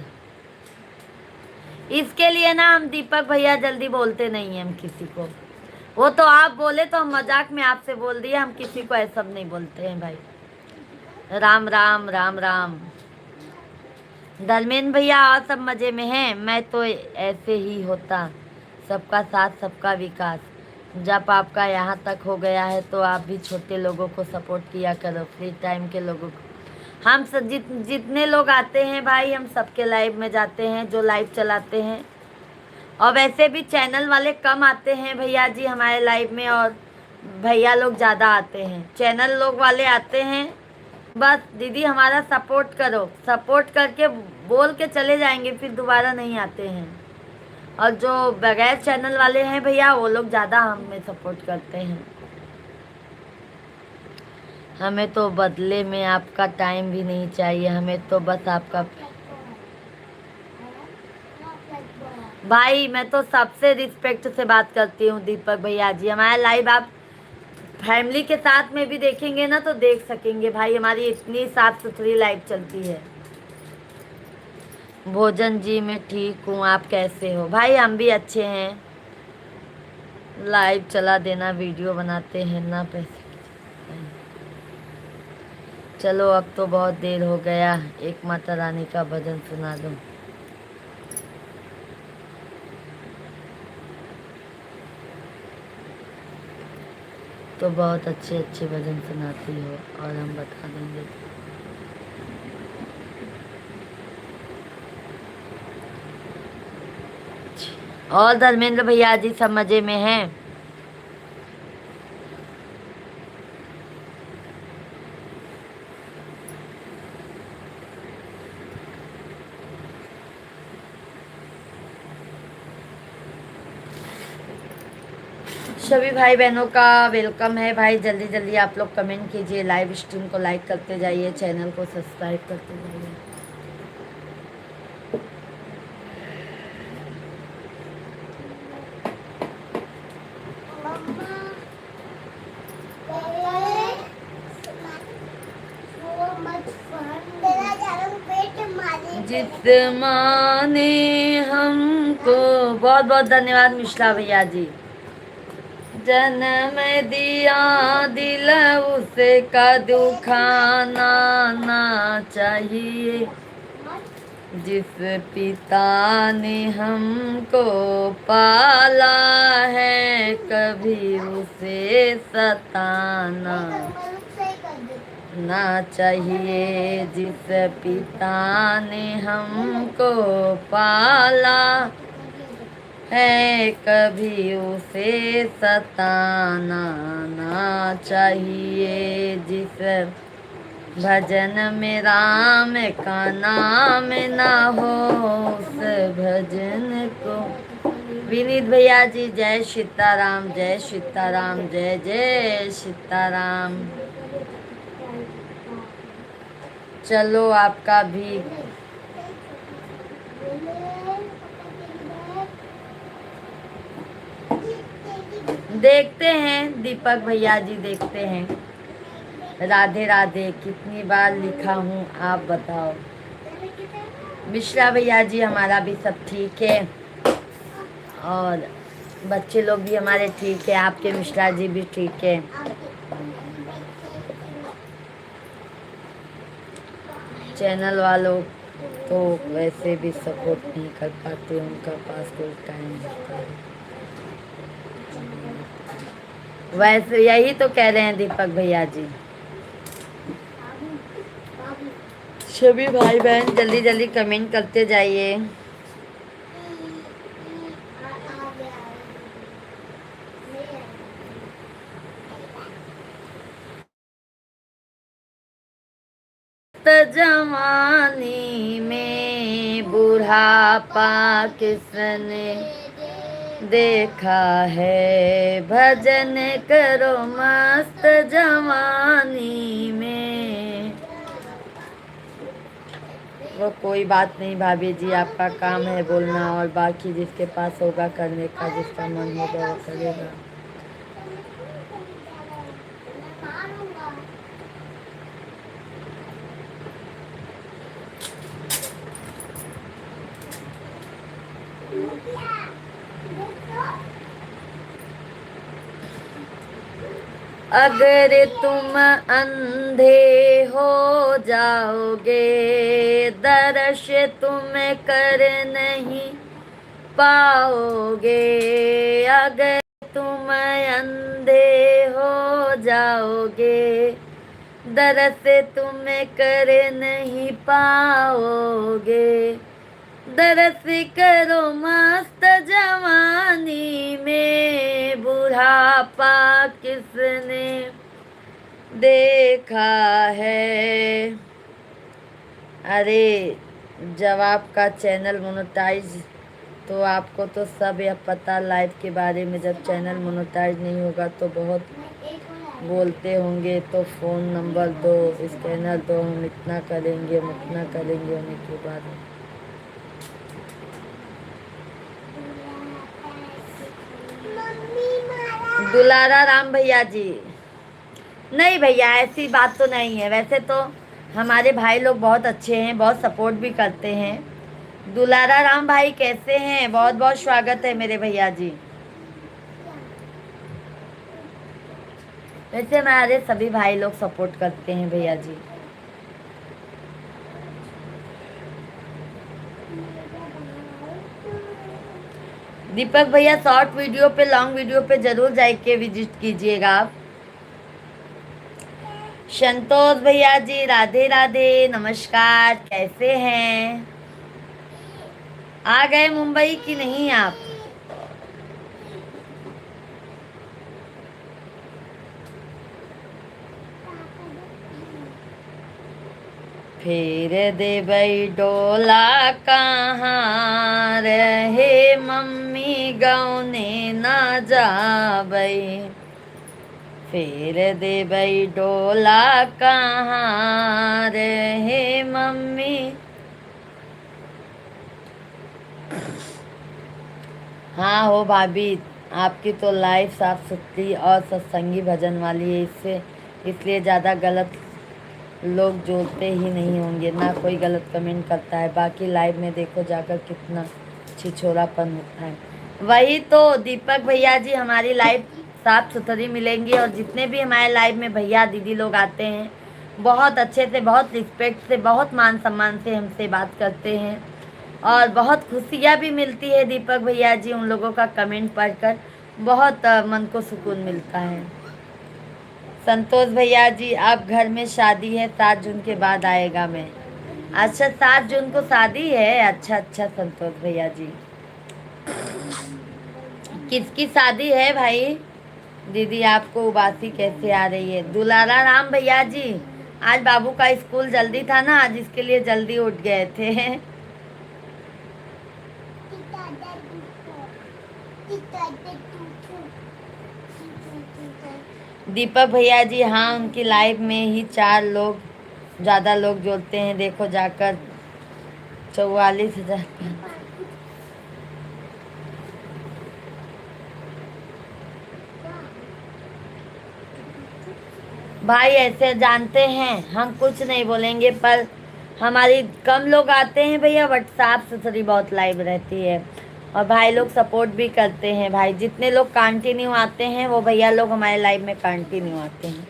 इसके लिए ना हम दीपक भैया जल्दी बोलते नहीं हैं हम किसी को। वो तो आप बोले तो हम मजाक में आपसे बोल दिए, हम किसी को ऐसा नहीं बोलते हैं भाई। राम राम राम राम। धर्मेंद्र भैया और सब मजे में हैं? मैं तो ऐसे ही होता सबका साथ सबका विकास। जब आपका यहाँ तक हो गया है तो आप भी छोटे लोगों को सपोर्ट किया करो, फ्री टाइम के लोगों को। हम सब जितने लोग आते हैं भाई, हम सबके लाइव में जाते हैं, जो लाइव चलाते हैं। और वैसे भी चैनल वाले कम आते हैं भैया जी हमारे लाइव में, और भैया लोग ज़्यादा आते हैं। चैनल लोग वाले आते हैं, बस दीदी हमारा सपोर्ट करो, सपोर्ट करके बोल के चले जाएंगे, फिर दोबारा नहीं आते हैं। और जो बगैर चैनल वाले हैं भैया, वो लोग ज़्यादा हमें सपोर्ट करते हैं। हमें तो बदले में आपका टाइम भी नहीं चाहिए, हमें तो बस आपका। भाई मैं तो सबसे रिस्पेक्ट से बात करती हूँ दीपक भैया जी। हमारा लाइव आप फैमिली के साथ में भी देखेंगे ना तो देख सकेंगे भाई, हमारी इतनी साफ सुथरी लाइव चलती है। भोजन जी मैं ठीक हूँ, आप कैसे हो? भाई हम भी अच्छे हैं। लाइव चला देना, वीडियो बनाते हैं ना पैसे। चलो अब तो बहुत देर हो गया, एक माता रानी का भजन सुना दो। तो बहुत अच्छे अच्छे भजन सुनाती हो, और हम बता देंगे। और धर्मेंद्र भैया जी सब मजे में हैं? सभी भाई बहनों का वेलकम है भाई। जल्दी जल्दी आप लोग कमेंट कीजिए, लाइव स्ट्रीम को लाइक करते जाइए, चैनल को सब्सक्राइब करते जाइए। जिस माँ ने हमको, बहुत बहुत धन्यवाद मिश्रा भैया जी। जन्म दिया दिल उसे का दुखाना ना चाहिए। जिस पिता ने हमको पाला है, कभी उसे सताना ना चाहिए। जिस पिता ने हमको पाला है, कभी उसे सताना ना चाहिए। जिस भजन में राम का नाम ना हो, उस भजन को। विनीत भैया जी जय सीताराम, जय सीताराम, जय जय सीताराम। चलो आपका भी देखते हैं दीपक भैया जी, देखते हैं। राधे राधे कितनी बार लिखा हूँ आप बताओ। मिश्रा भैया जी हमारा भी सब ठीक है, और बच्चे लोग भी हमारे ठीक है, आपके मिश्रा जी भी ठीक है। चैनल वालों तो वैसे भी सपोर्ट नहीं कर पाते, उनका पास कोई टाइम होता है। वैसे यही तो कह रहे हैं दीपक भैया जी। सभी भाई बहन जल्दी जल्दी कमेंट करते जाइए। जवानी में बुढ़ापा किसने देखा है, भजन करो मस्त जवानी में। वो कोई बात नहीं भाभी जी, आपका काम है बोलना, और बाकी जिसके पास होगा करने का, जिसका मन होगा वो करेगा। अगर तुम अंधे हो जाओगे, दर्श तुम कर नहीं पाओगे, अगर तुम अंधे हो जाओगे, दरस तुम कर नहीं पाओगे। दरस करो मस्त जवानी में, बुढ़ापा किसने देखा है। अरे जब आपका चैनल मोनेटाइज, तो आपको तो सब यह पता लाइव के बारे में। जब चैनल मोनेटाइज नहीं होगा तो बहुत बोलते होंगे, तो फ़ोन नंबर दो, स्कैनर दो, हम इतना करेंगे, हम इतना करेंगे। होने के बाद दुलारा राम भैया जी, नहीं भैया ऐसी बात तो नहीं है। वैसे तो हमारे भाई लोग बहुत अच्छे हैं, बहुत सपोर्ट भी करते हैं। दुलारा राम भाई कैसे हैं? बहुत बहुत स्वागत है मेरे भैया जी। वैसे हमारे सभी भाई लोग सपोर्ट करते हैं भैया जी। दीपक भैया शॉर्ट वीडियो पे, लॉन्ग वीडियो पे जरूर जाके विजिट कीजिएगा आप। संतोष भैया जी राधे राधे, नमस्कार, कैसे हैं? आ गए मुंबई की नहीं आप? फिर देबई डोला कहाँ रहे, मम्मी गौने ना जाबई। फिर देबई डोला कहाँ रहे मम्मी। हाँ हो भाभी, आपकी तो लाइफ साफ सुथरी और सत्संगी भजन वाली है, इससे इसलिए ज़्यादा गलत लोग जोड़ते ही नहीं होंगे, ना कोई गलत कमेंट करता है। बाकी लाइव में देखो जाकर कितना छिछोरापन होता है। वही तो दीपक भैया जी, हमारी लाइव साफ सुथरी मिलेंगी, और जितने भी हमारे लाइव में भैया दीदी लोग आते हैं, बहुत अच्छे से, बहुत रिस्पेक्ट से, बहुत मान सम्मान से हमसे बात करते हैं, और बहुत खुशियाँ भी मिलती है दीपक भैया जी। उन लोगों का कमेंट पढ़कर बहुत मन को सुकून मिलता है। संतोष भैया जी, आप घर में शादी है, 7 जून के बाद आएगा मैं। अच्छा 7 जून को शादी है? अच्छा अच्छा संतोष भैया जी, किसकी शादी है भाई? दीदी आपको उबासी कैसे आ रही है? दुलारा राम भैया जी, आज बाबू का स्कूल जल्दी था ना, आज इसके लिए जल्दी उठ गए थे। दीपक भैया जी, हाँ उनकी लाइफ में ही 4 लोग, ज़्यादा लोग जोड़ते हैं, देखो जाकर 44,000। भाई ऐसे जानते हैं हम कुछ नहीं बोलेंगे, पर हमारी कम लोग आते हैं भैया, बट साफ सुथरी बहुत लाइव रहती है, और भाई लोग सपोर्ट भी करते हैं। भाई जितने लोग कंटिन्यू आते हैं, वो भैया लोग हमारे लाइव में कंटिन्यू आते हैं।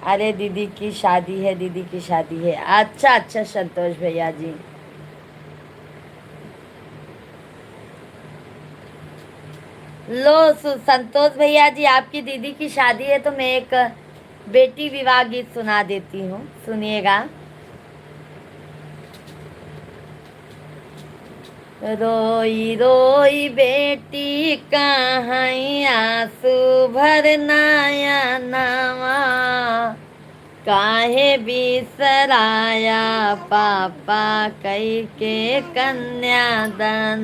अरे दीदी की शादी है, दीदी की शादी है। अच्छा अच्छा संतोष भैया जी, लो संतोष भैया जी, आपकी दीदी की शादी है तो मैं एक बेटी विवाह गीत सुना देती हूँ, सुनिएगा। रोई रोई बेटी कहाँ आंसू भरनाया नवा, काहे बिसराया पापा कई के कन्यादानवा।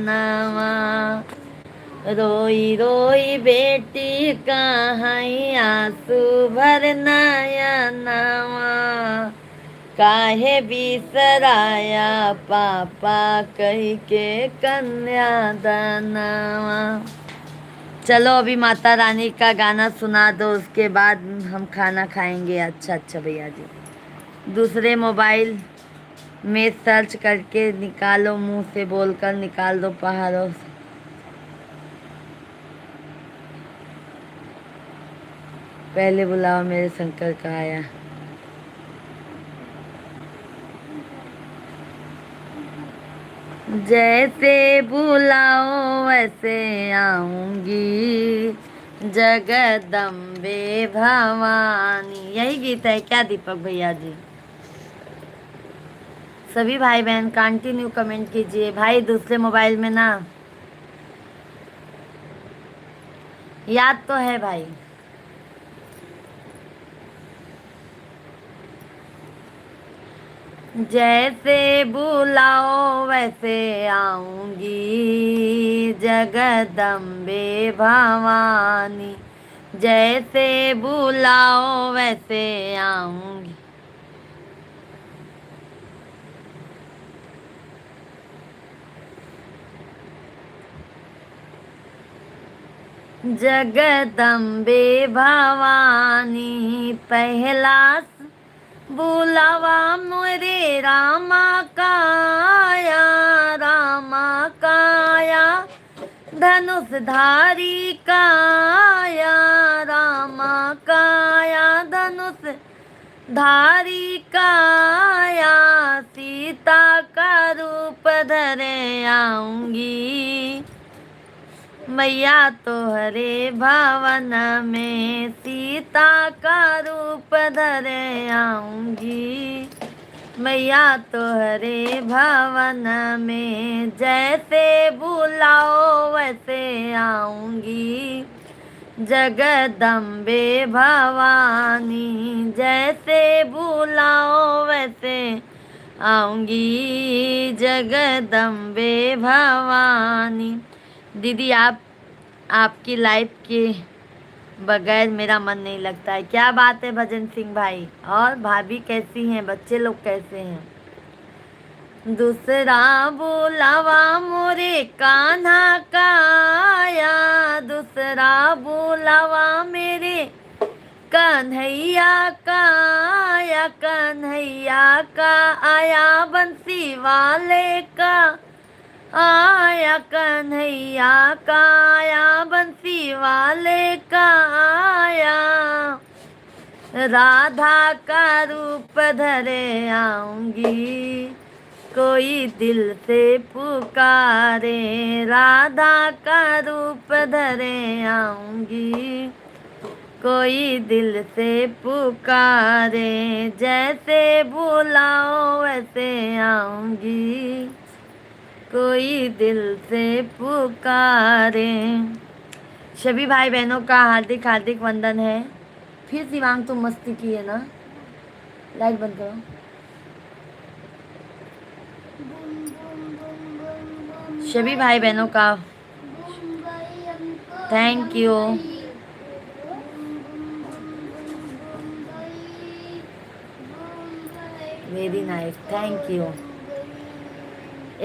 रोई रोई बेटी कहाँ आंसू भरनाया नवा, काहे बिसराया पापा कही के कन्यादानवा। चलो अभी माता रानी का गाना सुना दो, उसके बाद हम खाना खाएंगे। अच्छा अच्छा भैया जी, दूसरे मोबाइल में सर्च करके निकालो, मुंह से बोलकर निकाल दो पहाड़ों से। पहले बुलाओ मेरे शंकर का आया। जैसे बुलाओ वैसे आऊंगी, जगदम्बे भवानी। यही गीत है क्या दीपक भैया जी? सभी भाई बहन कंटिन्यू कमेंट कीजिए भाई, दूसरे मोबाइल में ना याद तो है भाई। जैसे बुलाओ वैसे आऊंगी, जगदम्बे भवानी। जैसे बुलाओ वैसे आऊंगी। जगदम्बे भवानी पहला बुलावा मोरे रामा काया, रामा काया धनुषधारी काया, रामा काया धनुष धारी काया। सीता का रूप धरे आऊंगी, मैया तोहरे भवन में सीता का रूप धरे आऊंगी, मैया तोहरे भवन में। जैसे बुलाओ वैसे आऊंगी, जगदम्बे भवानी। जैसे बुलाओ वैसे आऊंगी, जगदम्बे भवानी। दीदी आपकी लाइफ के बगैर मेरा मन नहीं लगता है। क्या बात है भजन सिंह भाई। और भाभी कैसी हैं, बच्चे लोग कैसे हैं? दूसरा बुलावा मोरे कान्हा काया, दूसरा बुलावा मेरे कन्हैया काया, कन्हैया का आया बंसी वाले का आया, कन्हैया का आया बंसी वाले का आया। राधा का रूप धरे आऊंगी, कोई दिल से पुकारे। राधा का रूप धरे आऊंगी, कोई दिल से पुकारे। जैसे बुलाओ वैसे आऊंगी, कोई दिल से पुकारे। सभी भाई बहनों का हार्दिक हार्दिक वंदन है। फिर शिवांग तुम मस्ती की है ना? लाइट बंद करो। सभी भाई बहनों का thank you. Very nice, thank you.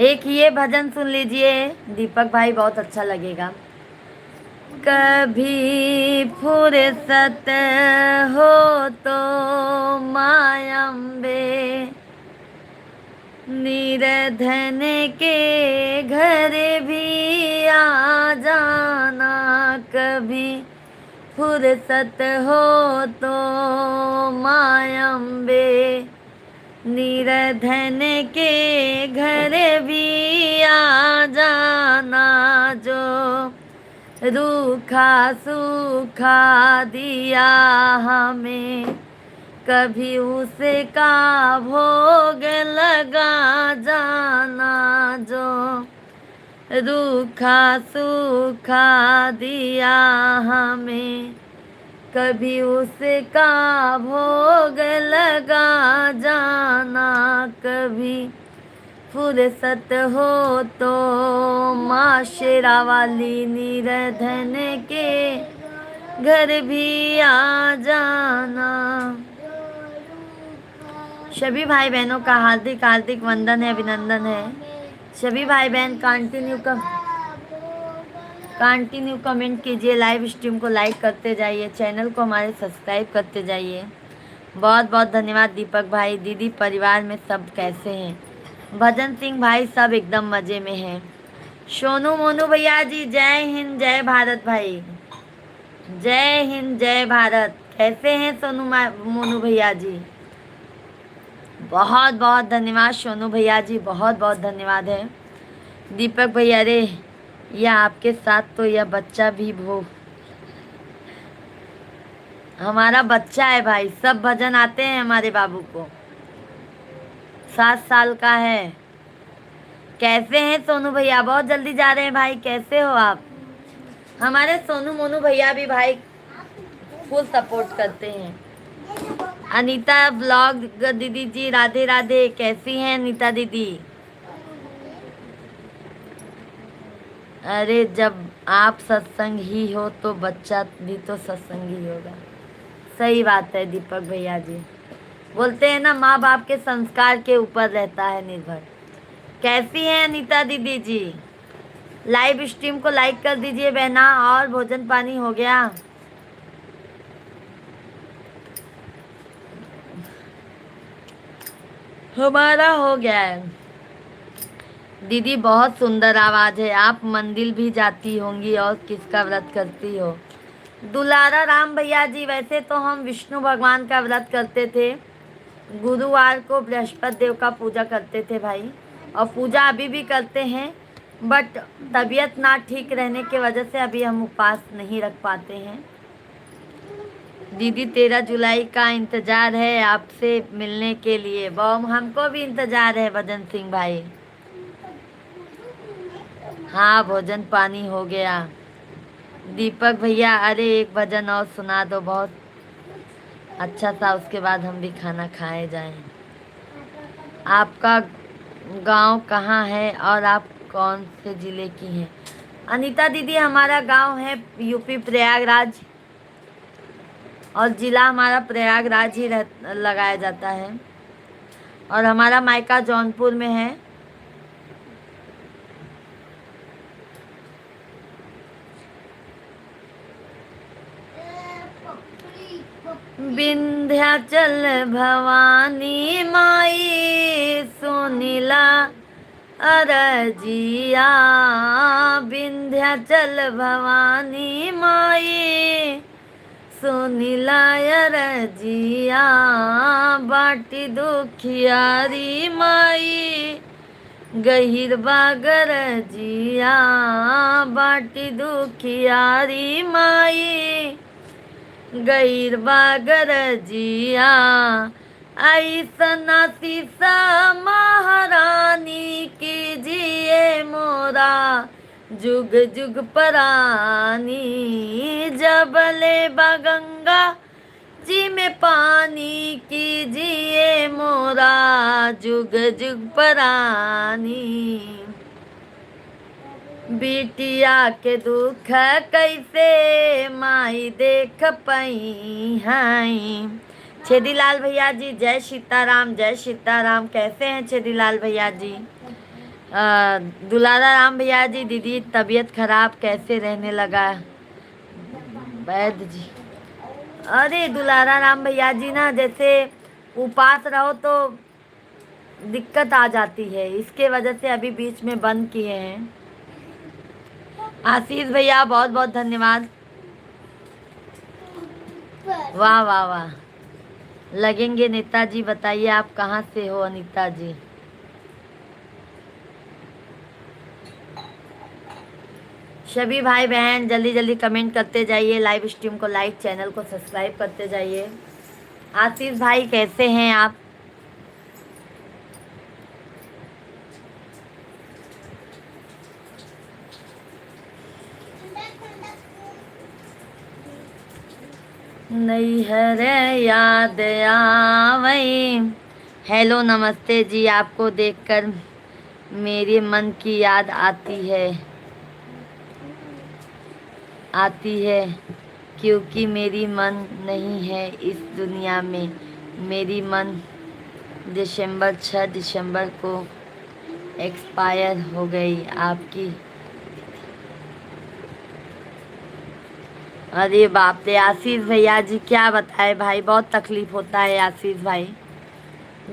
एक ये भजन सुन लीजिए दीपक भाई, बहुत अच्छा लगेगा। कभी फुर्सत हो तो मायम्बे, निर्धन के घर भी आ जाना। कभी फुर्सत हो तो मायम्बे, निर्धन के घर भी आ जाना। जो रूखा सूखा दिया हमें, कभी उसका भोग लगा जाना। जो रूखा सूखा दिया हमें, कभी उसका भोग लगा जाना। कभी फुर्सत हो तो माँ शेरा वाली, निर्धन के घर भी आ जाना। सभी भाई बहनों का हार्दिक हार्दिक वंदन है, अभिनंदन है। सभी भाई बहन कंटिन्यू कमेंट कीजिए, लाइव स्ट्रीम को लाइक करते जाइए, चैनल को हमारे सब्सक्राइब करते जाइए। बहुत बहुत धन्यवाद दीपक भाई। दीदी परिवार में सब कैसे हैं? भजन सिंह भाई सब एकदम मज़े में हैं। सोनू मोनू भैया जी जय हिंद जय भारत भाई, जय हिंद जय भारत। कैसे हैं सोनू मोनू भैया जी? बहुत बहुत धन्यवाद सोनू भैया जी, बहुत बहुत धन्यवाद है। दीपक भैया, अरे या आपके साथ तो यह बच्चा भी वो हमारा बच्चा है भाई, सब भजन आते हैं हमारे बाबू को, 7 साल का है। कैसे हैं सोनू भैया? बहुत जल्दी जा रहे हैं भाई, कैसे हो आप? हमारे सोनू मोनू भैया भी भाई फुल सपोर्ट करते हैं। अनीता ब्लॉग दीदी जी राधे राधे, कैसी हैं अनीता दीदी? अरे जब आप सत्संग ही हो तो बच्चा भी तो सत्संग ही होगा। सही बात है दीपक भैया जी, बोलते हैं ना माँ बाप के संस्कार के ऊपर रहता है निर्भर। कैसी हैं अनीता दीदी जी? लाइव स्ट्रीम को लाइक कर दीजिए बहना। और भोजन पानी हो गया? हमारा हो गया है। दीदी बहुत सुंदर आवाज है, आप मंदिर भी जाती होंगी और किसका व्रत करती हो? दुलारा राम भैया जी, वैसे तो हम विष्णु भगवान का व्रत करते थे, गुरुवार को बृहस्पति देव का पूजा करते थे भाई, और पूजा अभी भी करते हैं, बट तबीयत ना ठीक रहने की वजह से अभी हम उपवास नहीं रख पाते हैं। दीदी 13 जुलाई का इंतजार है आपसे मिलने के लिए। बॉम हमको भी इंतजार है भजन सिंह भाई। हाँ भोजन पानी हो गया। दीपक भैया, अरे एक भजन और सुना दो, बहुत अच्छा सा, उसके बाद हम भी खाना खाए जाएं। आपका गांव कहाँ है और आप कौन से जिले की हैं? अनीता दीदी, हमारा गांव है यूपी प्रयागराज, और जिला हमारा प्रयागराज ही लगाया जाता है, और हमारा मायका जौनपुर में है। विंध्याचल भवानी माई सुनीला अरजिया, विंध्याचल भवानी माई सुनीला अरजिया, बाटी दुखियारी माई गहिर बागर जिया, बाटी दुखियारी माई गैर बागर जिया, ऐसना सीसा महारानी की जिए मोरा जुग जुग परानी, जबले बगंगा जी में पानी की जिए मोरा जुग जुग परानी, बिटिया के दुख कैसे माई देख पाई हैं। छेदीलाल भैया जी जय सीताराम, जय सीताराम, कैसे हैं छेदीलाल भैया जी? दुलारा राम भैया जी, दीदी तबीयत खराब कैसे रहने लगा? वैद्य जी, अरे दुलारा राम भैया जी ना, जैसे उपास रहो तो दिक्कत आ जाती है, इसके वजह से अभी बीच में बंद किए हैं। आशीष भैया बहुत बहुत धन्यवाद। वाह वाह वाह, लगेंगे नेताजी। बताइए आप कहाँ से हो अनीता जी? सभी भाई बहन जल्दी जल्दी कमेंट करते जाइए, लाइव स्ट्रीम को लाइक, चैनल को सब्सक्राइब करते जाइए। आशीष भाई कैसे हैं आप? नैहर याद आवई। हेलो नमस्ते जी, आपको देखकर मेरे मन की याद आती है क्योंकि मेरी मन नहीं है इस दुनिया में। मेरी मन 6 दिसंबर को एक्सपायर हो गई। आपकी अरे बाप रे आशीष भैया जी, क्या बताए भाई, बहुत तकलीफ होता है आशीष भाई।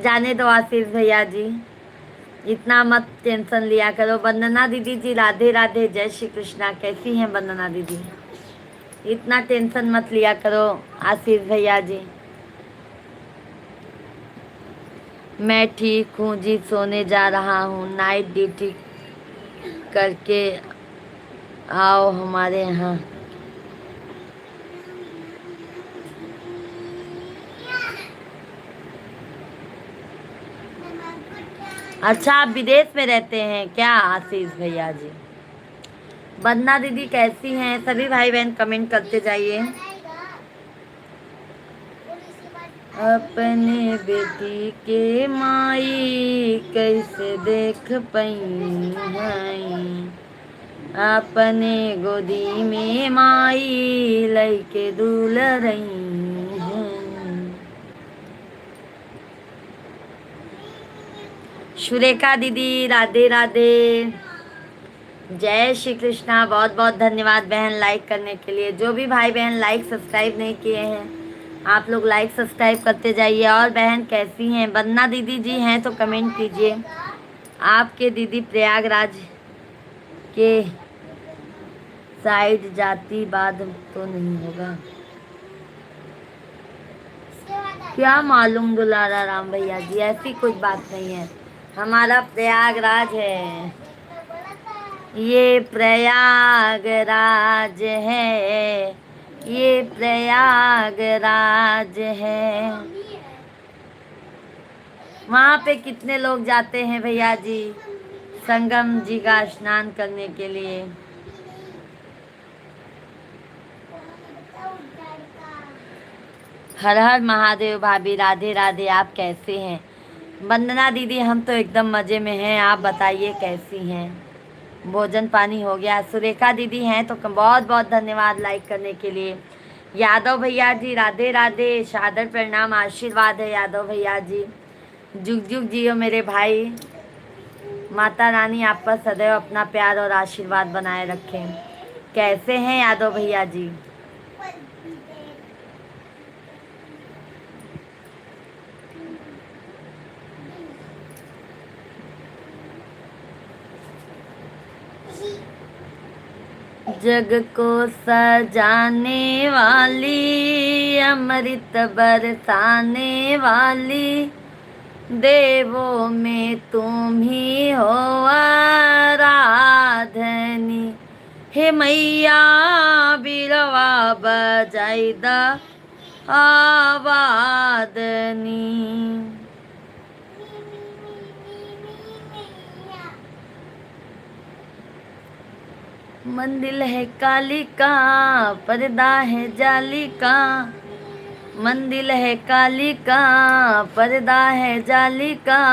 जाने दो आशीष भैया जी, इतना मत टेंशन लिया करो। वंदना दीदी जी राधे राधे, जय श्री कृष्णा, कैसी हैं वंदना दीदी? इतना टेंशन मत लिया करो आशीष भैया जी। मैं ठीक हूँ जी, सोने जा रहा हूँ, नाइट ड्यूटी करके आओ हमारे यहाँ। अच्छा, आप विदेश में रहते हैं क्या आशीष भैया जी? वंदना दीदी कैसी हैं? सभी भाई बहन कमेंट करते जाइए। अपने बेटी के माई कैसे देख पई हैं, अपने गोदी में माई लइके दूल रही हैं। सुरेखा दीदी राधे राधे, जय श्री कृष्णा। बहुत बहुत धन्यवाद बहन लाइक करने के लिए। जो भी भाई बहन लाइक सब्सक्राइब नहीं किए हैं आप लोग लाइक सब्सक्राइब करते जाइए। और बहन कैसी हैं? वंदना दीदी जी हैं तो कमेंट कीजिए। आपके दीदी प्रयागराज के साइड जातिवाद तो नहीं होगा? क्या मालूम दुलारा राम भैया जी, ऐसी कुछ बात नहीं है। हमारा प्रयागराज है, ये प्रयागराज है, ये प्रयागराज है। वहाँ पे कितने लोग जाते हैं भैया जी संगम जी का स्नान करने के लिए। हर हर महादेव भाभी राधे राधे। आप कैसे हैं? वंदना दीदी हम तो एकदम मज़े में हैं, आप बताइए कैसी हैं? भोजन पानी हो गया? सुरेखा दीदी हैं तो बहुत बहुत धन्यवाद लाइक करने के लिए। यादव भैया जी राधे राधे, सादर प्रणाम, आशीर्वाद है यादव भैया जी। जुग जुग जियो मेरे भाई, माता रानी आप पर सदैव अपना प्यार और आशीर्वाद बनाए रखें। कैसे हैं यादव भैया जी? जग को सजाने वाली, अमृत बरसाने वाली, देवों में तुम ही हो आराधनी। हे मैया बिरवा बजाई द आवादनी। मंदिर है काली का, पर्दा है जाली का, मंदिर है काली का, पर्दा है जाली का,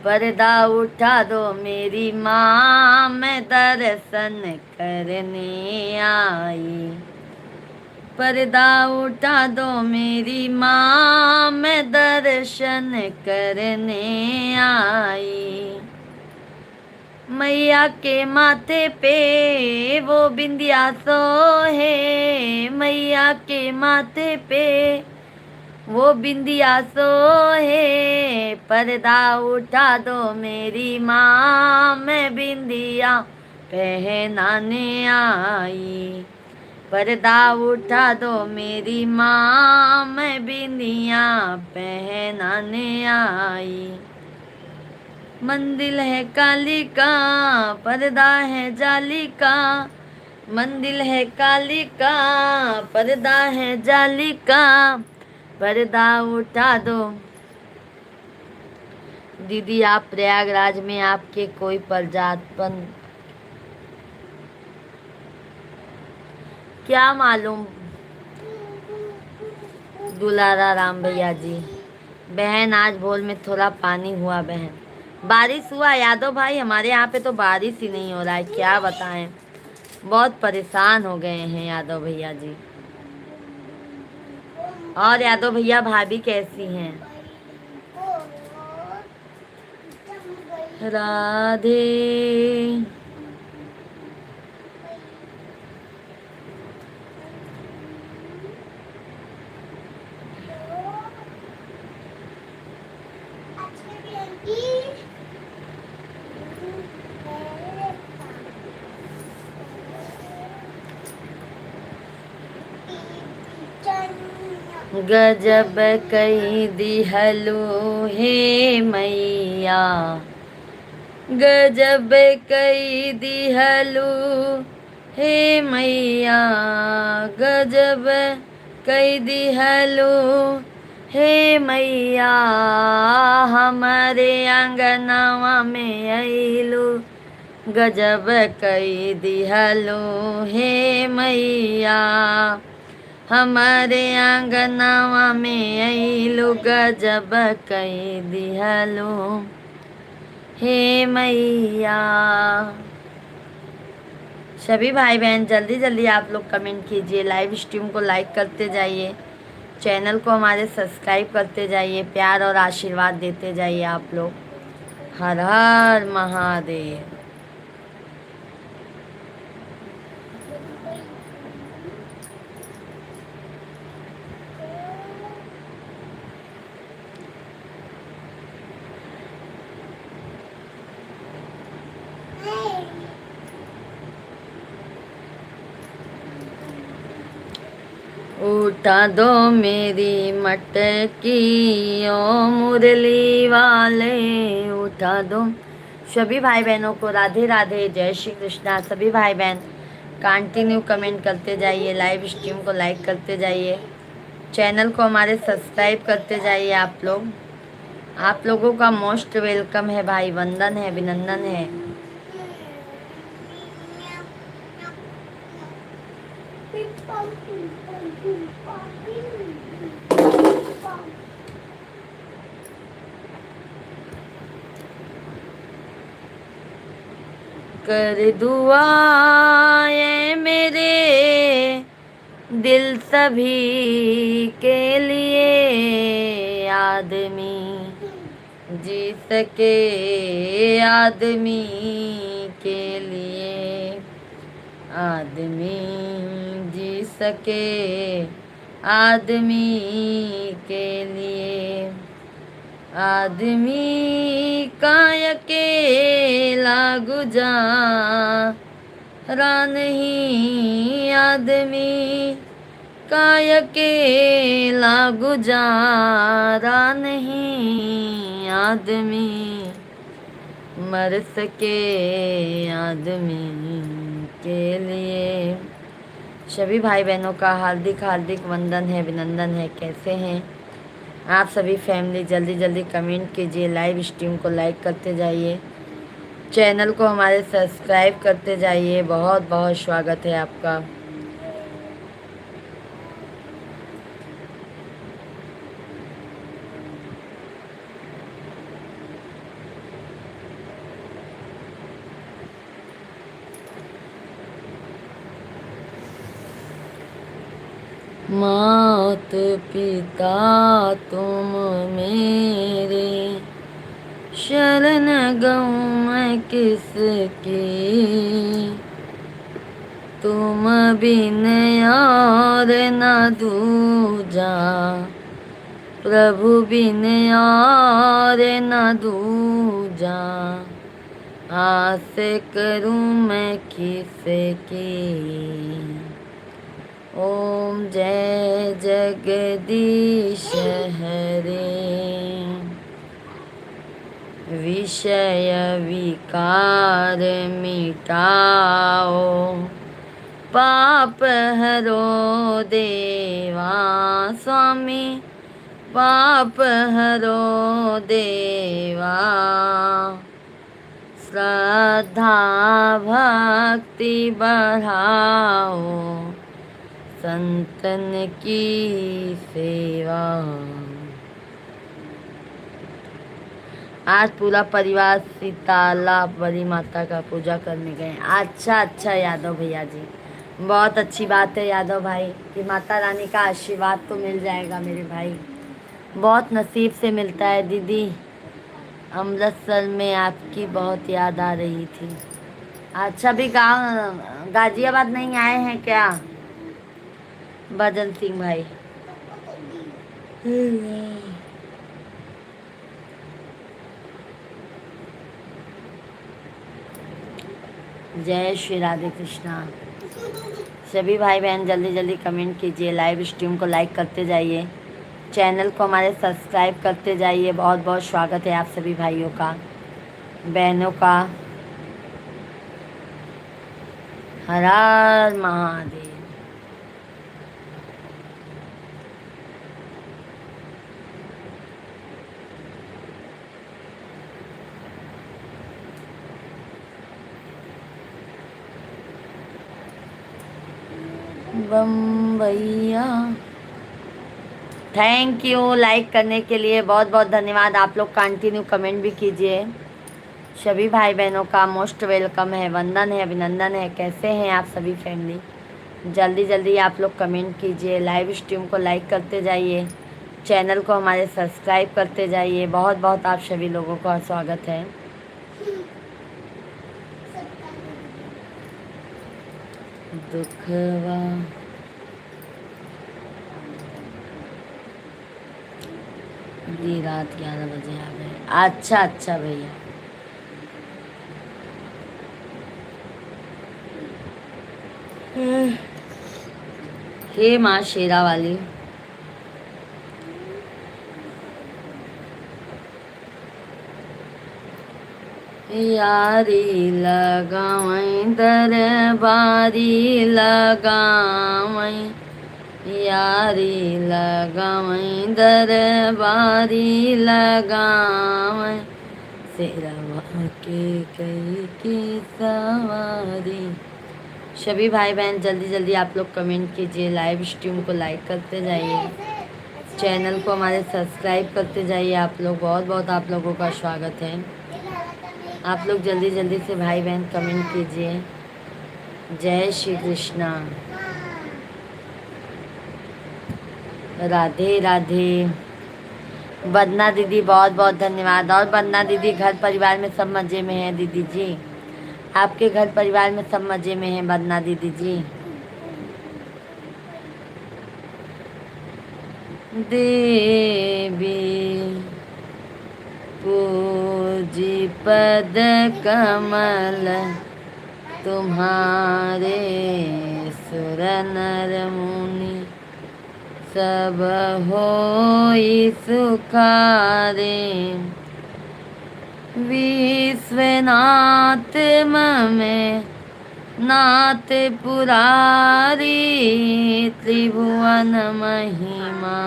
पर्दा उठा दो मेरी माँ मैं दर्शन करने आई, पर्दा उठा दो मेरी माँ मैं दर्शन करने आई। मैया के माथे पे वो बिंदिया सोहे, मैया के माथे पे वो बिंदिया सोहे, पर्दा उठा दो मेरी माँ मैं बिंदिया पहनाने आई, पर्दा उठा दो मेरी माँ मैं बिंदिया पहनाने आई। मंदिर है काली का, पर्दा है जाली का, मंदिर है काली का, पर्दा है जाली का, पर्दा उठा दो। दीदी आप प्रयागराज में आपके कोई प्रजातपन क्या मालूम दुलारा राम भैया जी। बहन आज भोर में थोड़ा पानी हुआ बहन, बारिश हुआ यादव भाई, हमारे यहाँ पे तो बारिश ही नहीं हो रहा है, क्या बताएं, बहुत परेशान हो गए हैं यादव भैया जी। और यादव भैया भाभी कैसी हैं? राधे गजब कई दिहलू हे मैया, गजब कई दिहलू हे मैया, गजब कई दिहलू हे मैया, हमारे आंगनवा में अइलू, गजब कई दिहलू हे मैया, हमारे आंगनवा में अइलू, गजब कई दिहलू हे मैया। सभी भाई बहन जल्दी जल्दी आप लोग कमेंट कीजिए, लाइव स्ट्रीम को लाइक करते जाइए, चैनल को हमारे सब्सक्राइब करते जाइए, प्यार और आशीर्वाद देते जाइए आप लोग। हर हर महादेव। उठा दो मेरी मटकी ओ मुरली वाले, उठा दो। सभी भाई बहनों को राधे राधे, जय श्री कृष्णा। सभी भाई बहन कंटिन्यू कमेंट करते जाइए, लाइव स्ट्रीम को लाइक करते जाइए, चैनल को हमारे सब्सक्राइब करते जाइए आप लोग। आप लोगों का मोस्ट वेलकम है भाई, वंदन है, अभिनंदन है। कर दुआ ये मेरे दिल सभी के लिए, आदमी जी सके आदमी के लिए, आदमी जी सके आदमी के लिए, आदमी का अकेला गुजारा नहीं, आदमी का अकेला गुजारा नहीं, आदमी मर सके आदमी के लिए। सभी भाई बहनों का हार्दिक हार्दिक वंदन है, अभिनंदन है। कैसे हैं आप सभी फैमिली? जल्दी जल्दी कमेंट कीजिए, लाइव स्ट्रीम को लाइक करते जाइए, चैनल को हमारे सब्सक्राइब करते जाइए। बहुत बहुत स्वागत है आपका। मात पिता तुम मेरे, शरण गऊँ मैं किसकी, तुम बिन और न दूजा, प्रभु बिन और न दूजा, आस करूँ मैं किसकी। ओम जय जगदीश हरे, विषय विकार मिटाओ, पाप हरो देवा स्वामी, पाप हरो देवा, श्रद्धा भक्ति बढ़ाओ, संतन की सेवा। आज पूरा परिवार सीताला बड़ी माता का पूजा करने गए। अच्छा अच्छा यादव भैया जी, बहुत अच्छी बात है यादव भाई कि माता रानी का आशीर्वाद तो मिल जाएगा मेरे भाई, बहुत नसीब से मिलता है। दीदी अमृतसर में आपकी बहुत याद आ रही थी। अच्छा भी गाँव गाजियाबाद नहीं आए हैं क्या भजन सिंह भाई? जय श्री राधे कृष्णा। सभी भाई बहन जल्दी जल्दी कमेंट कीजिए, लाइव स्ट्रीम को लाइक करते जाइए, चैनल को हमारे सब्सक्राइब करते जाइए। बहुत बहुत स्वागत है आप सभी भाइयों का। बहनों का हर हर महादेव। बम्बैया, थैंक यू लाइक करने के लिए, बहुत बहुत धन्यवाद। आप लोग कंटिन्यू कमेंट भी कीजिए। सभी भाई बहनों का मोस्ट वेलकम है, वंदन है, अभिनंदन है। कैसे हैं आप सभी फैमिली? जल्दी जल्दी आप लोग कमेंट कीजिए, लाइव स्ट्रीम को लाइक करते जाइए, चैनल को हमारे सब्सक्राइब करते जाइए। बहुत बहुत आप सभी लोगों का स्वागत है। दुखवा दी रात 11 बजे आ गए। अच्छा अच्छा भैया, हे माँ शेरा वाली। यारी लगावई दरबारी लगावई, यारी लगावई दरबारी लगावई, शेरवा के कई की सवारी। सभी भाई बहन जल्दी जल्दी आप लोग कमेंट कीजिए, लाइव स्ट्रीम को लाइक करते जाइए, चैनल को हमारे सब्सक्राइब करते जाइए। आप लोग बहुत बहुत आप लोगों का स्वागत है। आप लोग जल्दी जल्दी से भाई बहन कमेंट कीजिए। जय श्री कृष्णा, राधे राधे। वंदना दीदी बहुत बहुत धन्यवाद। और वंदना दीदी, घर परिवार में सब मज़े में हैं दीदी जी? आपके घर परिवार में सब मज़े में हैं वंदना दीदी जी? देवी पूजी पद कमल तुम्हारे, सुर नर मुनि सब होई सुखारे। विश्वनाथ ममे नाथ पुरारी, त्रिभुवन महिमा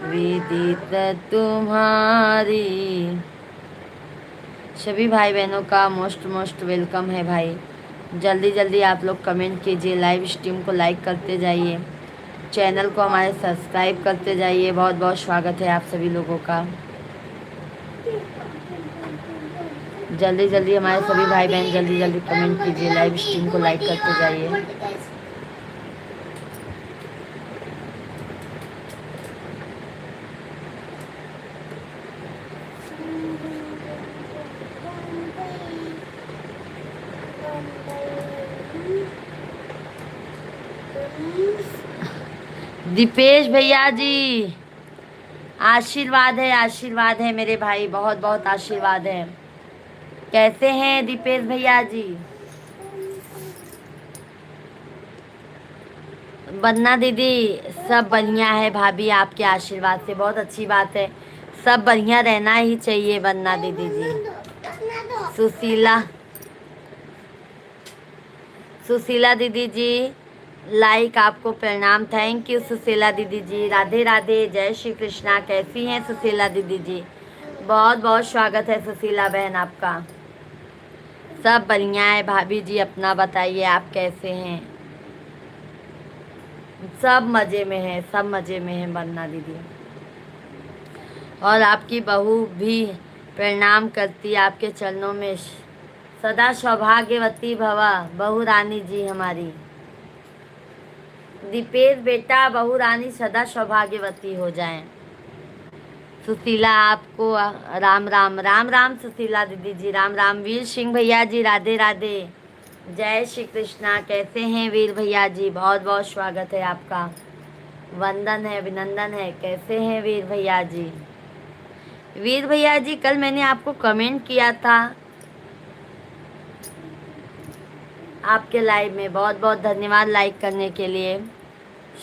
विदित तुम्हारी। सभी भाई बहनों का मोस्ट मोस्ट वेलकम है भाई। जल्दी जल्दी आप लोग कमेंट कीजिए, लाइव स्ट्रीम को लाइक करते जाइए, चैनल को हमारे सब्सक्राइब करते जाइए। बहुत बहुत स्वागत है आप सभी लोगों का। जल्दी जल्दी हमारे सभी भाई बहन जल्दी जल्दी कमेंट कीजिए, लाइव स्ट्रीम को लाइक करते जाइए। दीपेश भैया जी, आशीर्वाद है मेरे भाई, बहुत बहुत आशीर्वाद है। कैसे हैं दीपेश भैया जी? वंदना दीदी सब बढ़िया है भाभी, आपके आशीर्वाद से बहुत अच्छी बात है। सब बढ़िया रहना ही चाहिए वंदना दीदी जी। सुशीला सुशीला दीदी जी, लाइक आपको प्रणाम, थैंक यू सुशीला दीदी जी। राधे राधे, जय श्री कृष्णा। कैसी हैं सुशीला दीदी जी? बहुत बहुत स्वागत है सुशीला बहन आपका। सब बढ़िया है भाभी जी, अपना बताइए आप कैसे हैं? सब मज़े में है, सब मज़े में है वंदना दीदी। और आपकी बहू भी प्रणाम करती आपके चरणों में। सदा सौभाग्यवती भवा बहू रानी जी हमारी। दीपेश बेटा, बहू रानी सदा सौभाग्यवती हो जाएं। सुशीला आपको राम राम। राम राम सुशीला दीदी जी, राम राम। वीर सिंह भैया जी, राधे राधे, जय श्री कृष्णा। कैसे हैं वीर भैया जी? बहुत बहुत स्वागत है आपका, वंदन है, अभिनंदन है। कैसे हैं वीर भैया जी? वीर भैया जी, कल मैंने आपको कमेंट किया था आपके लाइव में, बहुत बहुत धन्यवाद लाइक करने के लिए।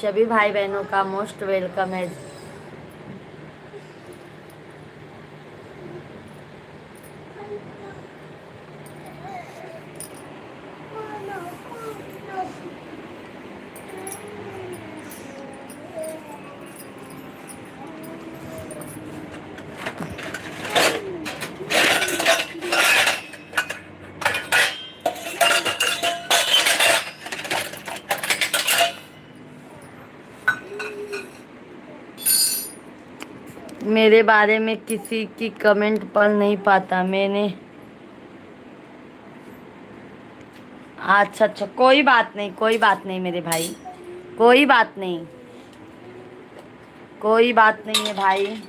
सभी भाई बहनों का मोस्ट वेलकम है। मेरे बारे में किसी की कमेंट पढ़ नहीं पाता मैंने। अच्छा अच्छा, कोई बात नहीं, कोई बात नहीं मेरे भाई, कोई बात नहीं, कोई बात नहीं है भाई।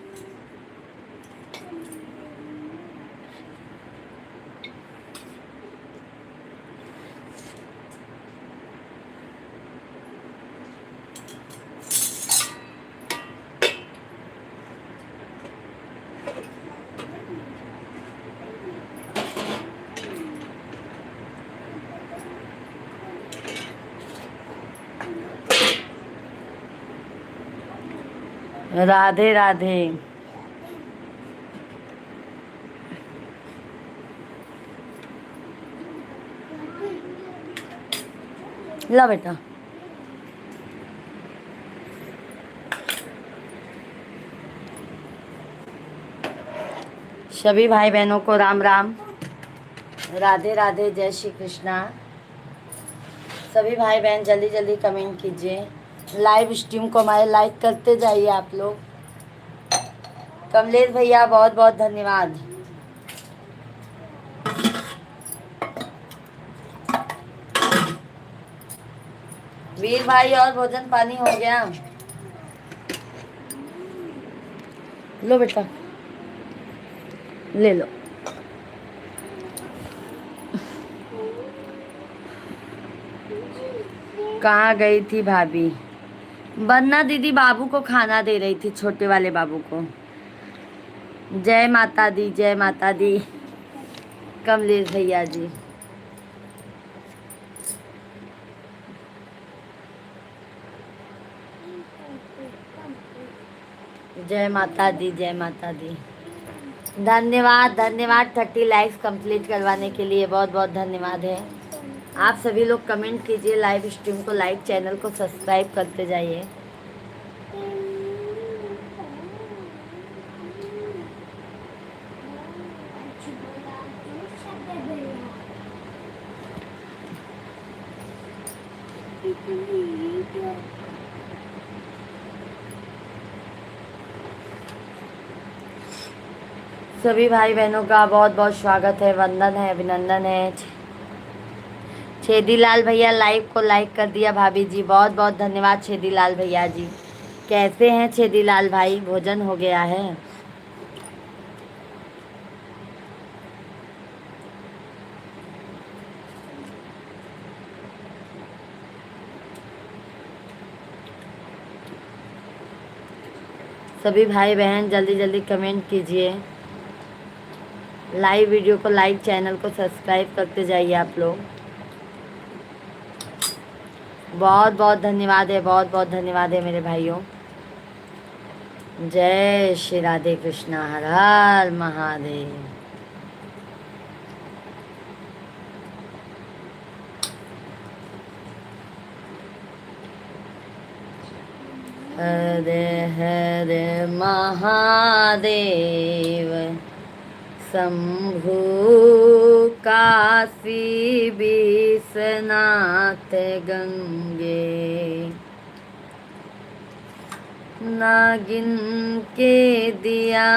राधे राधे। ला बेटा। सभी भाई बहनों को राम राम, राधे राधे, जय श्री कृष्णा। सभी भाई बहन जल्दी जल्दी कमेंट कीजिए, लाइव स्ट्रीम को हमारे लाइक करते जाइए आप लोग। कमलेश भैया बहुत बहुत धन्यवाद। वीर भाई और भोजन पानी हो गया? लो बेटा, ले लो। कहाँ गई थी भाभी? वरना दीदी बाबू को खाना दे रही थी, छोटे वाले बाबू को। जय माता दी, जय माता दी कमलेश भैया जी। जय माता दी, जय माता दी। धन्यवाद धन्यवाद, 30 लाइक्स कंप्लीट करवाने के लिए बहुत बहुत धन्यवाद है। आप सभी लोग कमेंट कीजिए, लाइव स्ट्रीम को लाइक, चैनल को सब्सक्राइब करते जाइए। सभी भाई बहनों का बहुत बहुत स्वागत है, वंदन है, अभिनंदन है। छेदीलाल भैया लाइव को लाइक कर दिया भाभी जी, बहुत बहुत धन्यवाद छेदीलाल भैया जी। कैसे हैं छेदीलाल भाई, भोजन हो गया है? सभी भाई बहन जल्दी जल्दी कमेंट कीजिए, लाइव वीडियो को लाइक, चैनल को सब्सक्राइब करते जाइए आप लोग। बहुत बहुत धन्यवाद है, बहुत बहुत धन्यवाद है मेरे भाइयों। जय श्री राधे कृष्णा, हर हर महादेव। हरे हरे महादेव, शंभु काशी विश्वनाथ गंगे। नागिन के दिया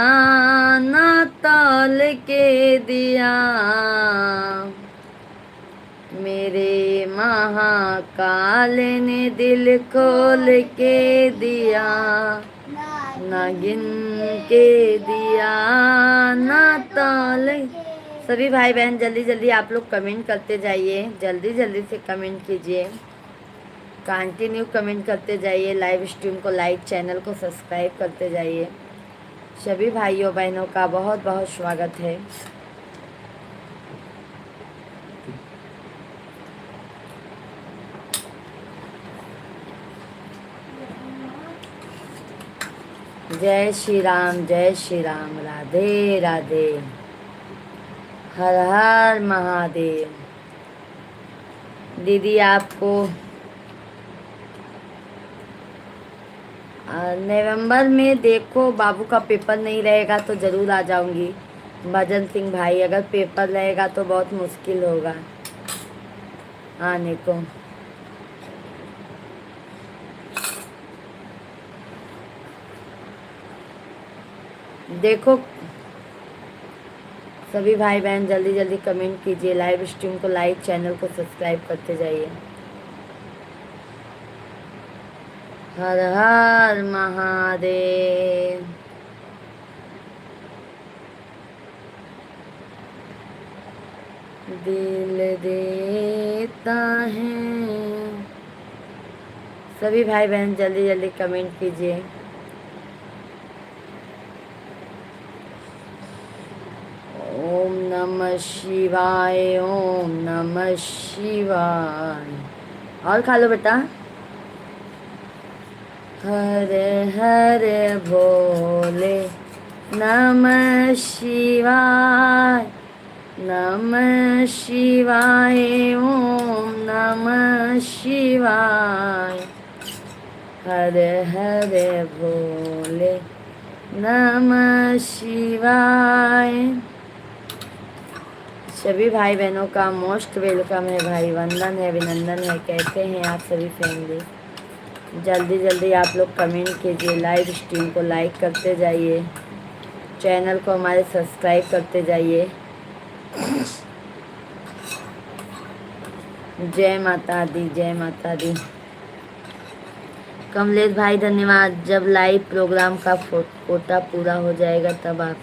ना तौल के दिया, मेरे महाकाल ने दिल खोल के दिया। नागिन के दिया ना तौल। सभी भाई बहन जल्दी जल्दी आप लोग कमेंट करते जाइए, जल्दी जल्दी से कमेंट कीजिए, कंटिन्यू कमेंट करते जाइए, लाइव स्ट्रीम को लाइक, चैनल को सब्सक्राइब करते जाइए। सभी भाइयों बहनों का बहुत बहुत स्वागत है। जय श्री राम, जय श्री राम, राधे राधे, हर हर महादेव। दीदी आपको नवंबर में देखो, बाबू का पेपर नहीं रहेगा तो ज़रूर आ जाऊंगी। भजन सिंह भाई, अगर पेपर रहेगा तो बहुत मुश्किल होगा आने को। देखो सभी भाई बहन जल्दी जल्दी कमेंट कीजिए, लाइव स्ट्रीम को लाइक, चैनल को सब्सक्राइब करते जाइए। हर हर महादेव। दिल देता है। सभी भाई बहन जल्दी जल्दी कमेंट कीजिए। ओम नमः शिवाय, ओम नमः शिवाय। और खा लो बेटा। हर हर भोले नमः शिवाय, नमः शिवाय, ओम नमः शिवाय। हर हर भोले नमः शिवाय। सभी भाई बहनों का मोस्ट वेलकम है भाई, वंदन है, अभिनंदन है। कैसे हैं आप सभी फैमिली? जल्दी जल्दी आप लोग कमेंट कीजिए, लाइव स्ट्रीम को लाइक करते जाइए, चैनल को हमारे सब्सक्राइब करते जाइए। जय माता दी, जय माता दी। कमलेश भाई धन्यवाद। जब लाइव प्रोग्राम का कोटा पूरा हो जाएगा तब आप।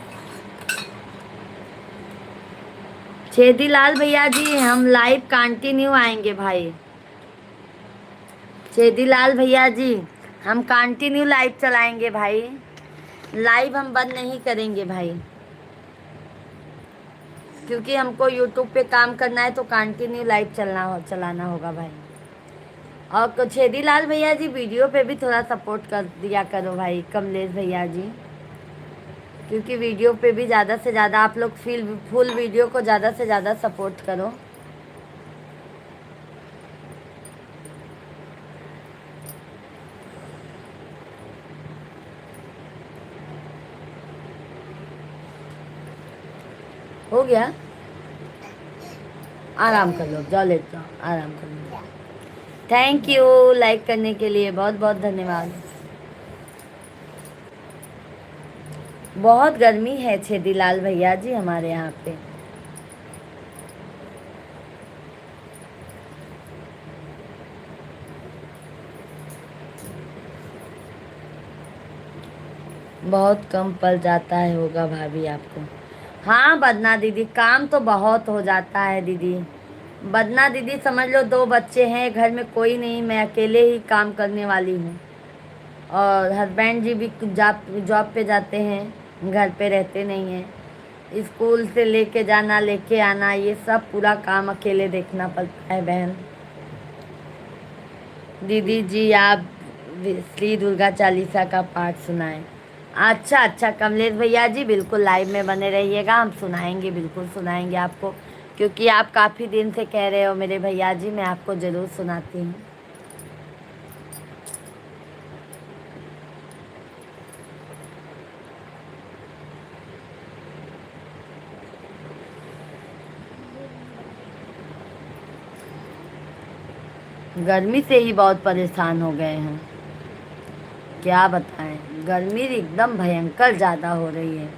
छेदीलाल भैया जी हम लाइव कंटिन्यू आएंगे भाई। छेदीलाल भैया जी हम कंटिन्यू लाइव चलाएंगे भाई, लाइव हम बंद नहीं करेंगे भाई, क्योंकि हमको यूट्यूब पे काम करना है तो कंटिन्यू लाइव चलाना होगा भाई। और छेदीलाल भैया जी वीडियो पे भी थोड़ा सपोर्ट कर दिया करो भाई, कमलेश भैया जी, क्योंकि वीडियो पे भी ज़्यादा से ज़्यादा आप लोग फुल वीडियो को ज़्यादा से ज़्यादा सपोर्ट करो। हो गया? आराम कर लो, जाओ लेट जाओ, आराम कर लो। थैंक यू लाइक करने के लिए, बहुत बहुत धन्यवाद। बहुत गर्मी है छेदीलाल भैया जी हमारे यहाँ पे। बहुत कम पड़ जाता है होगा भाभी आपको। हाँ बदना दीदी काम तो बहुत हो जाता है दीदी। बदना दीदी समझ लो 2 बच्चे हैं, घर में कोई नहीं, मैं अकेले ही काम करने वाली हूँ। और हस्बैंड जी भी जॉब पे जाते हैं, घर पे रहते नहीं हैं। स्कूल से लेके जाना, लेके आना, ये सब पूरा काम अकेले देखना पड़ता है बहन। दीदी जी आप श्री दुर्गा चालीसा का पाठ सुनाएं। अच्छा अच्छा कमलेश भैया जी बिल्कुल लाइव में बने रहिएगा, हम सुनाएंगे, बिल्कुल सुनाएंगे आपको, क्योंकि आप काफ़ी दिन से कह रहे हो मेरे भैया जी, मैं आपको ज़रूर सुनाती हूँ। गर्मी से ही बहुत परेशान हो गए हैं, क्या बताएं, गर्मी एकदम भयंकर ज़्यादा हो रही है।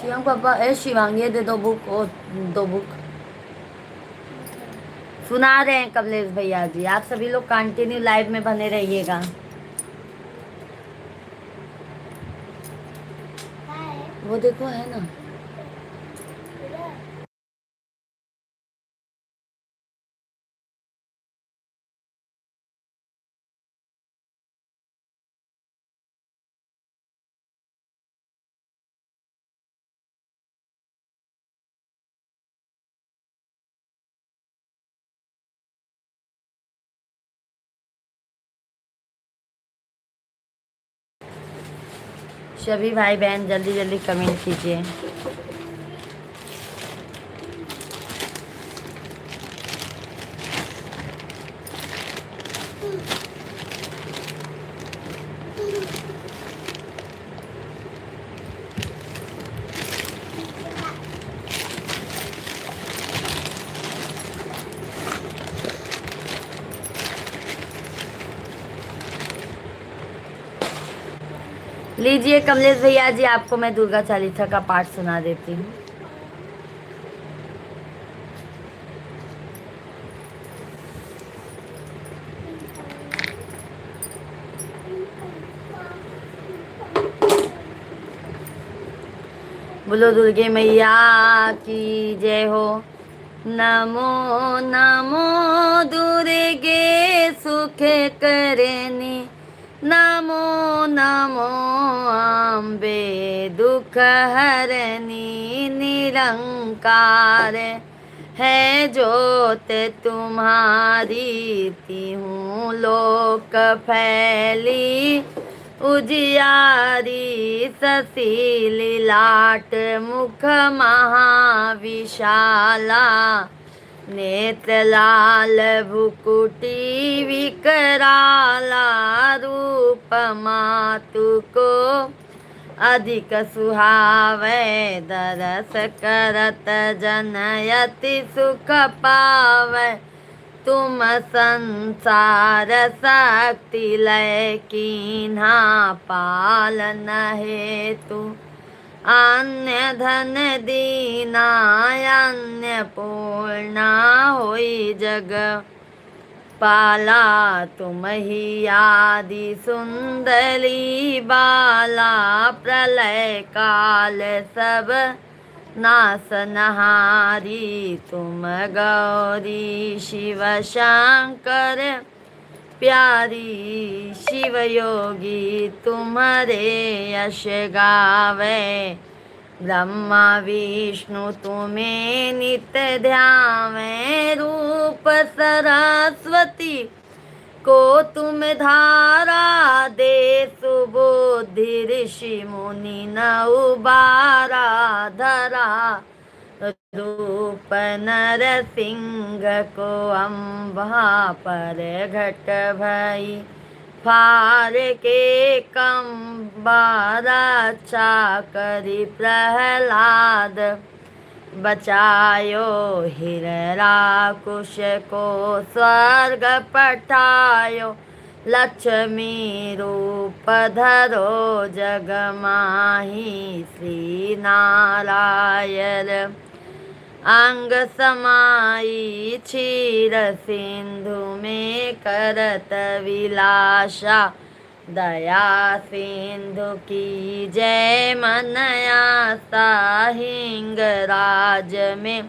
शिवम पापा शिवांगी दे दो बुक, और 2 बुक सुना रहे हैं कमलेश भैया जी। आप सभी लोग कंटिन्यू लाइव में बने रहिएगा। वो देखो है ना। सभी भाई बहन जल्दी जल्दी कमेंट कीजिए। लीजिए कमलेश भैया जी, आपको मैं दुर्गा चालीसा का पाठ सुना देती हूँ। बोलो दुर्गे मैया की जय हो। नमो नमो दुर्गे सुख करनी, नमो नमो अम्बे दुख हरनी। निरंकार है जोत तुम्हारी, तीहूँ लोक फैली उजियारी। ससीली लाट मुख महाविशाला, नेत्र लाल भुकुटी विकराला। रूप मातु को अधिक सुहावे, दरस करत जनयति सुख पावे। तुम संसार शक्ति लय कीन्हा, पालन हेतु अन्य धन दीना। अन्य पूर्णा होई जग पाला, तुम ही आदि सुंदरी बाला। प्रलय काल सब नासनहारी, तुम गौरी शिव शंकर प्यारी। शिव योगी तुम्हारे यश गावे, ब्रह्मा विष्णु तुम्हें नित्य ध्यावे। रूप सरस्वती को तुम धारा, दे सुबुद्धि ऋषि मुनि न उबारा। धरा रूप नरसिंह को अम्बा पर घट भई, फार के कंबारा चाकरी प्रहलाद। बचायो हिरराकुश को स्वर्ग पठायो, लक्ष्मी रूप धरो जग माही। श्री नारायण अंग समाई, क्षीर सिंधु में करत विलासा। दया सिंधु की जय मन आसा, हिंगराज में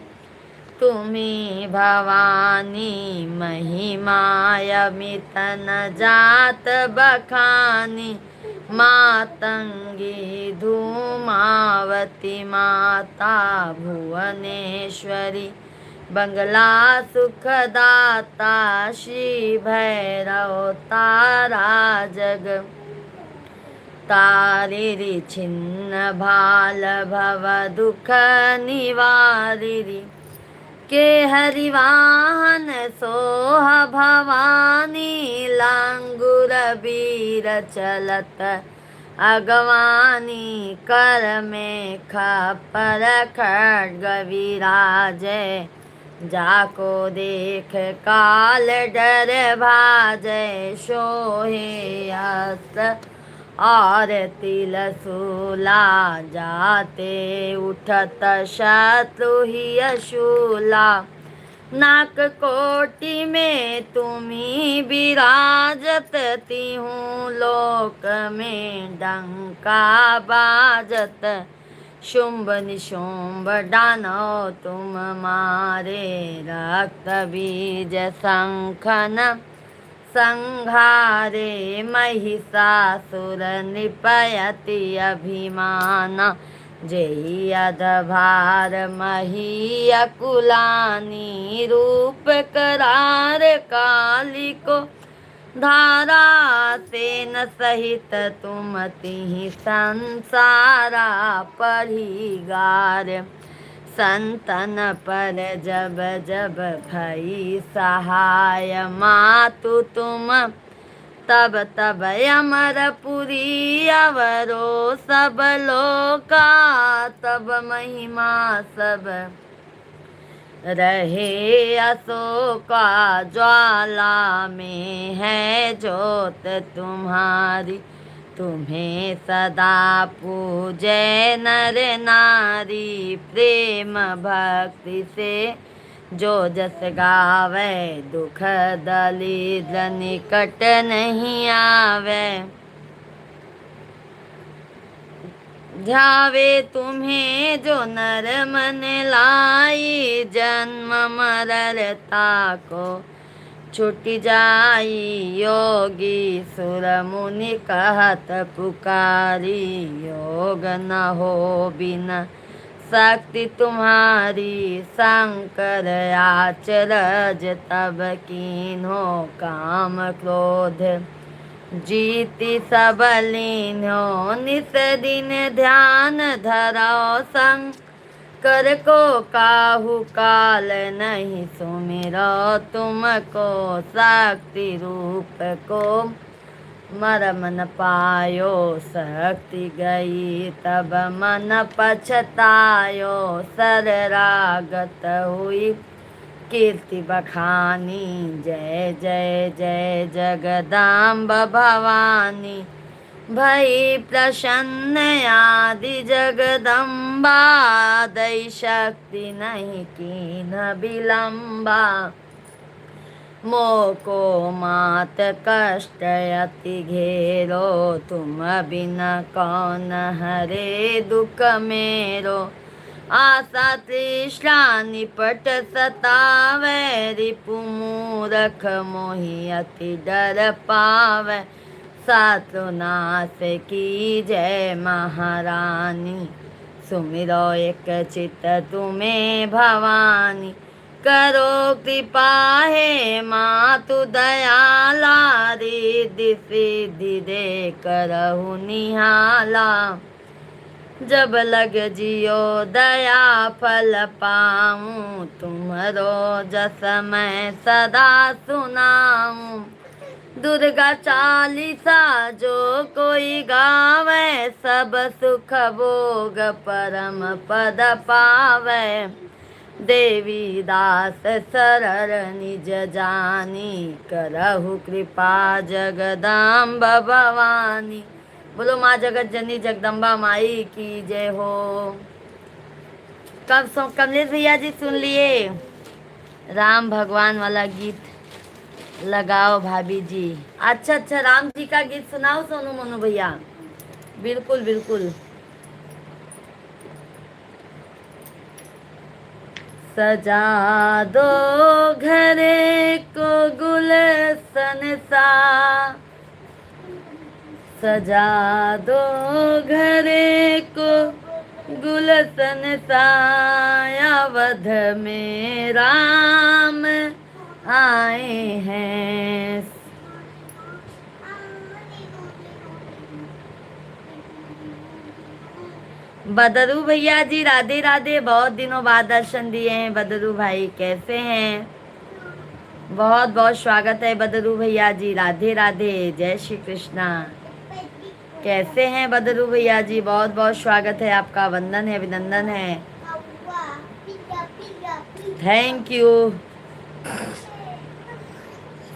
तुम्ही भवानी। महिमा अमित न जात बखानी, मातंगी धूमावती माता। भुवनेश्वरी बंगला सुखदाता, श्री भैरव तारा जग तारिरी। छिन्न भाल भव दुख निवारिरी, के हरिवाहन सोह भवानी। लांगुर वीर चलत अगवानी, कर में खपर खड्ग विराजे। जाको देख काल डर भाजय, सोहे अस्त्र और तिल सूला। जाते उठत शत्रु ही अशूला, नाक कोटि में तुम्ही विराजत। तीहूँ लोक में डंका बाजत, शुंभ निशुंभ दानव तुम मारे। रक्त बीज शंखन संहारे, महिषासुर नृपयति अभिमान। जेहि अधभार मही अकुलानी, रूप करार काली को धारा। सेन सहित तुम तिहि संसारा, परिगार संतन पर जब जब भई सहाय। मातु तुम तब तब अमरपुरी अवरो, सब लोका तब महिमा सब रहे। अशोका ज्वाला में है जोत तुम्हारी, तुम्हें सदा पूजे नर नारी, प्रेम भक्ति से जो जस गावे, दुख दरिद्र निकट नहीं आवे। ध्यावे तुम्हें जो नर मन लाई, जन्म मरता को छूट जाई। योगी सुर मुनि कहत पुकारी, योग न हो बिना शक्ति तुम्हारी। शंकर आचरज तब कीन्हो, काम क्रोध जीति सब लीन्हो। निस दिन ध्यान धरो संग, कर को काहू काल नहीं सुमिरो। तुमको शक्ति रूप को मरम न पायो, शक्ति गई तब मन पछतायो। शरणागत हुई कीर्ति बखानी, जय जय जय जगदाम्ब भवानी। भई प्रसन्न आदि जगदम्बा, दई शक्ति नहीं कीन विलम्बा। मोको मात कष्ट अति घेरो, तुम बिना कौन हरे दुख मेरो। आशा तृष्णा निपट सतावे, रिपु मूरख मोहि अति डर पावे। सातो नाश की जय महारानी, सुमिरो एक चित तुम्हें भवानी। करो कृपा हे मातु दयाला, रिद्धि सिद्धि दे करहु निहाला। जब लग जियो दया फल पाऊं, तुम्हरो जस मैं सदा सुनाऊं। दुर्गा चालीसा जो कोई गावे, सब सुख भोग परम पद पावे। देवी दास सरल निज जानी, करहु कृपा जगदाम्ब भवानी। बोलो माँ जगत जननी जगदम्बा माई की जय हो। कमलेश भैया जी सुन लिए राम भगवान वाला गीत लगाओ भाभी जी। अच्छा अच्छा, राम जी का गीत सुनाओ सोनू मोनू भैया। बिल्कुल बिल्कुल। सजा दो घरे को गुलशन सा, सजा दो घरे को गुलशन सा। अवध में राम आए हैं। बदरू भैया जी राधे राधे, बहुत दिनों बाद दर्शन दिए हैं। बदरू भाई कैसे हैं? बहुत बहुत स्वागत है बदरू भैया जी, राधे राधे, जय श्री कृष्णा। कैसे हैं बदरू भैया जी? बहुत बहुत स्वागत है आपका, वंदन है, अभिनंदन है, थैंक यू।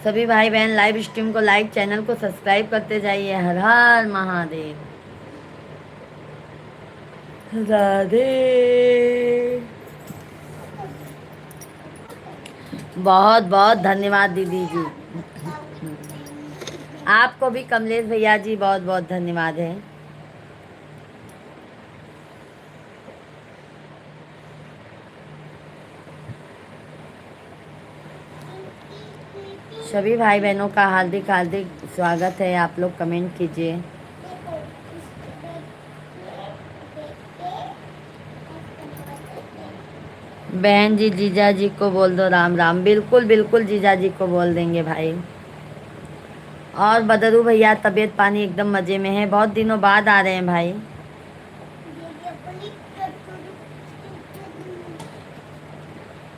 सभी भाई बहन लाइव स्ट्रीम को लाइक, चैनल को सब्सक्राइब करते जाइए। हर हर महादेव, राधे। बहुत बहुत धन्यवाद दीदी जी, आपको भी कमलेश भैया जी बहुत बहुत धन्यवाद है। सभी भाई बहनों का हार्दिक हार्दिक स्वागत है। आप लोग कमेंट कीजिए। बहन जी जीजा जी को बोल दो राम राम। बिल्कुल बिल्कुल जीजा जी को बोल देंगे भाई। और बदरू भैया तबीयत पानी एकदम मज़े में है, बहुत दिनों बाद आ रहे हैं भाई।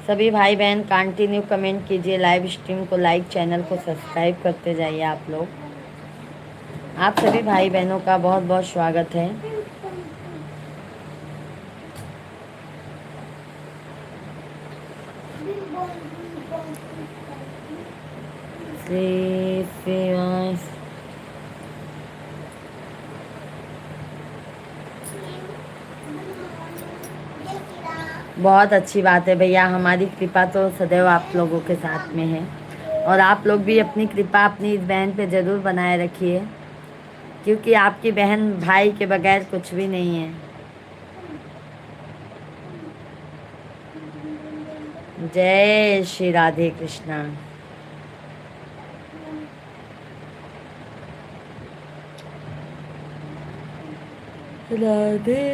सभी भाई बहन कंटिन्यू कमेंट कीजिए, लाइव स्ट्रीम को लाइक, चैनल को सब्सक्राइब करते जाइए आप लोग। आप सभी भाई बहनों का बहुत बहुत स्वागत है। श्री बहुत अच्छी बात है भैया, हमारी कृपा तो सदैव आप लोगों के साथ में है। और आप लोग भी अपनी कृपा अपनी इस बहन पे ज़रूर बनाए रखिए, क्योंकि आपकी बहन भाई के बगैर कुछ भी नहीं है। जय श्री राधे कृष्णा। राधे।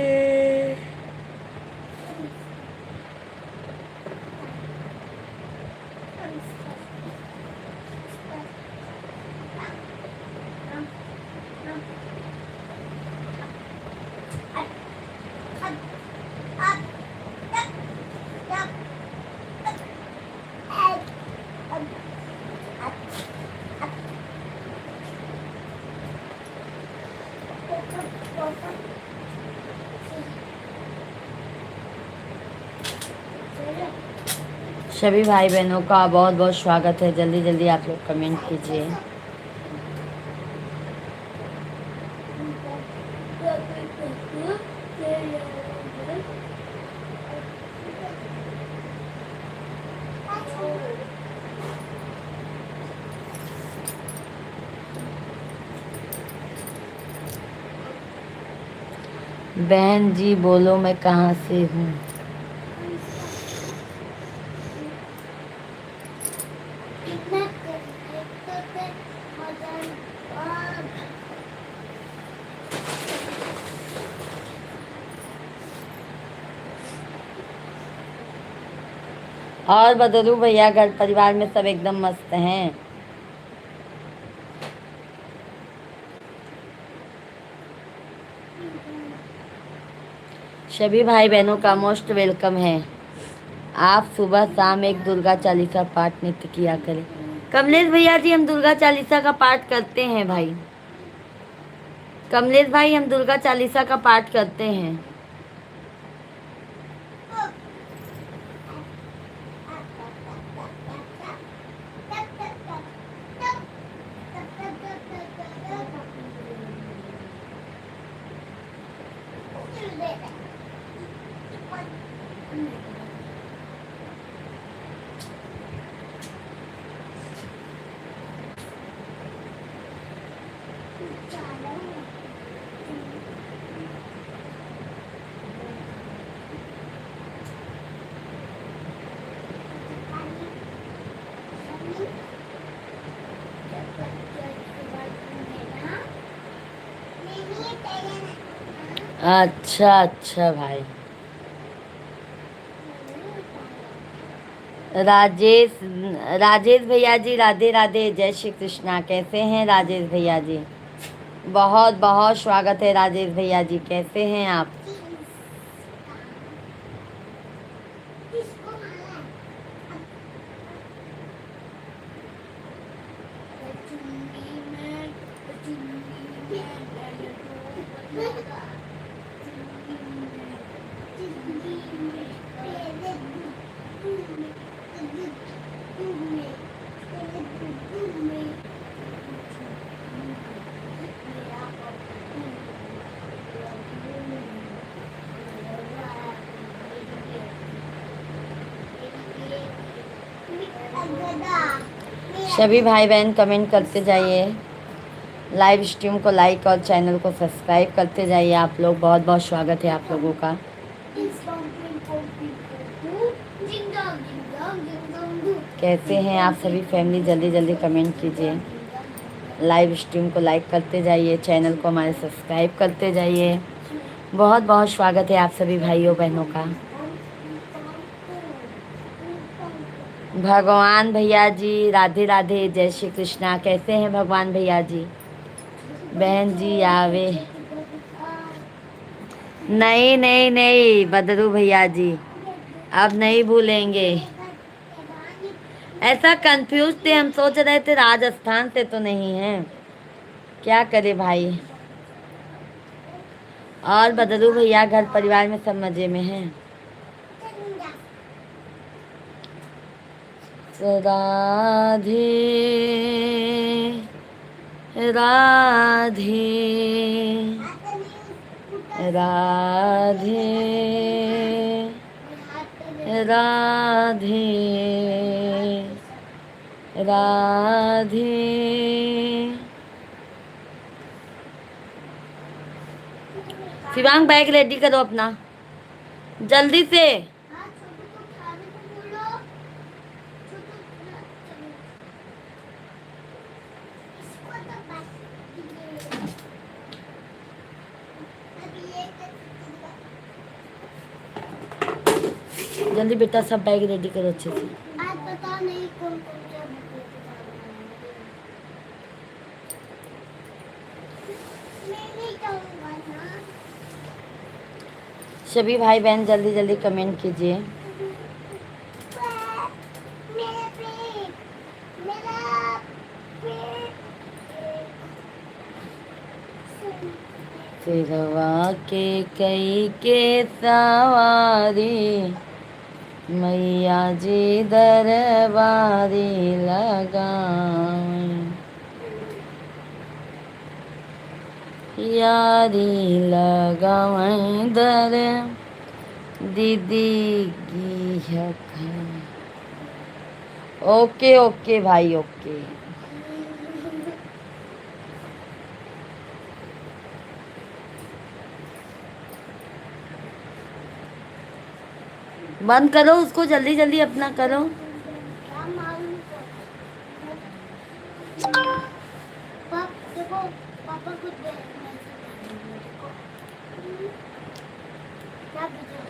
सभी भाई बहनों का बहुत बहुत स्वागत है। जल्दी जल्दी आप लोग कमेंट कीजिए। बहन जी बोलो मैं कहाँ से हूँ। और बदलू भैया, घर परिवार में सब एकदम मस्त हैं। सभी भाई बहनों का मोस्ट वेलकम है। आप सुबह शाम एक दुर्गा चालीसा पाठ नित्य किया करें। कमलेश भैया जी, हम दुर्गा चालीसा का पाठ करते हैं भाई। कमलेश भाई, हम दुर्गा चालीसा का पाठ करते हैं। अच्छा अच्छा भाई। राजेश, राजेश भैया जी राधे राधे, जय श्री कृष्णा। कैसे हैं राजेश भैया जी? बहुत बहुत स्वागत है राजेश भैया जी, कैसे हैं आप? सभी भाई बहन कमेंट करते जाइए, लाइव स्ट्रीम को लाइक और चैनल को सब्सक्राइब करते जाइए। आप लोग बहुत बहुत स्वागत है आप लोगों का। कैसे हैं आप सभी फैमिली? जल्दी जल्दी कमेंट कीजिए, लाइव स्ट्रीम को लाइक करते जाइए, चैनल को हमारे सब्सक्राइब करते जाइए। बहुत बहुत स्वागत है आप सभी भाइयों बहनों का। भगवान भैया जी राधे राधे, जय श्री कृष्णा। कैसे हैं भगवान भैया जी? बहन जी आवे। नहीं नहीं नहीं बदरू भैया जी, अब नहीं भूलेंगे। ऐसा कंफ्यूज थे, हम सोच रहे थे राजस्थान से तो नहीं है, क्या करे भाई। और बदरू भैया, घर परिवार में सब मजे में हैं? राधे राधे राधे राधे राधे। शिवांग बैग रेडी करो अपना जल्दी से। हाँ छोटू को खाने को बोलो। छोटू चलो इसको तो बस ये अभी ये जल्दी बेटा सब बैग रेडी करो अच्छे से। आज पता नहीं कौन कौन सा बुक लेके जाना है। मैं नहीं जाऊंगा ना। सभी भाई बहन जल्दी जल्दी कमेंट कीजिए। मेरा पेट मेरा पेट सिरवा के कई के सवारी मैया जी दरबारी लगावें यारी लगावें दर दीदी की हक है। ओके ओके भाई ओके। बंद करो उसको जल्दी जल्दी अपना करो। क्या मालूम देखो पापा कुछ क्या वीडियो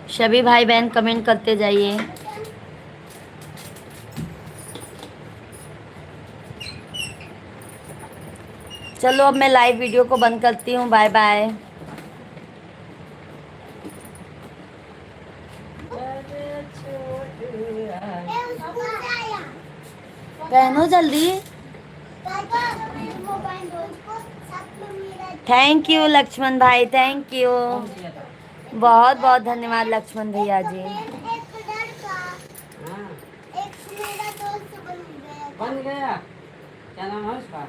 सभी भाई बहन कमेंट करते जाइए। चलो अब मैं लाइव वीडियो को बंद करती हूँ। Bye bye. स्कूल से आया पहनो जल्दी। पापा मोबाइल दो इसको साथ में मेरा थैंक यू लक्ष्मण भाई थैंक यू। बहुत बहुत धन्यवाद लक्ष्मण भैया जी। एक लड़का हाँ एक मेरा दोस्त बन गया था। बन गया। क्या नाम है उसका?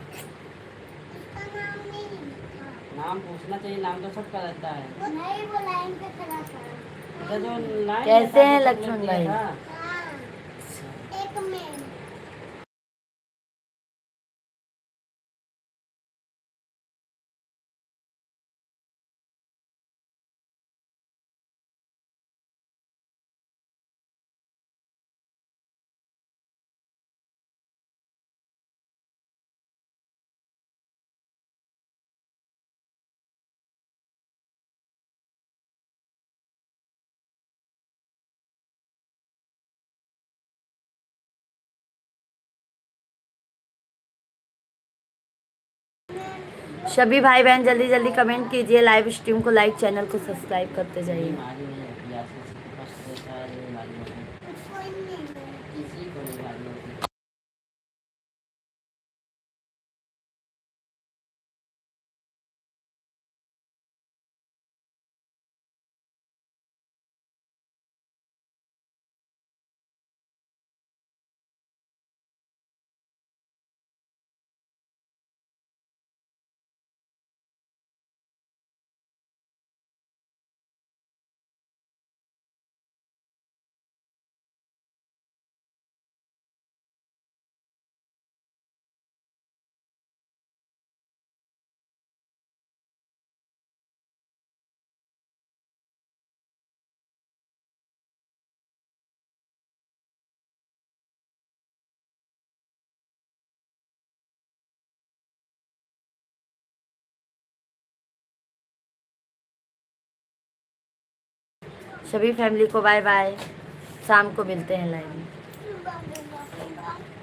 उसका नाम नहीं लिखा। नाम पूछना चाहिए, नाम तो सबका रहता है। वो नहीं वो लाइन पे खड़ा था। अच्छा जो लाइन कैसे हैं में था, जो लक्ष्मण दिया भाई? था। हाँ एक में सभी भाई बहन जल्दी जल्दी कमेंट कीजिए। लाइव स्ट्रीम को लाइक चैनल को सब्सक्राइब करते जाइए। बीमारी नहीं होती, आपसे फर्स्ट रहता है ये बीमारी होती है। कोई नहीं है। किसी को बीमारी होती है। सभी फैमिली को बाय बाय, शाम को मिलते हैं लाइव में। Bye bye.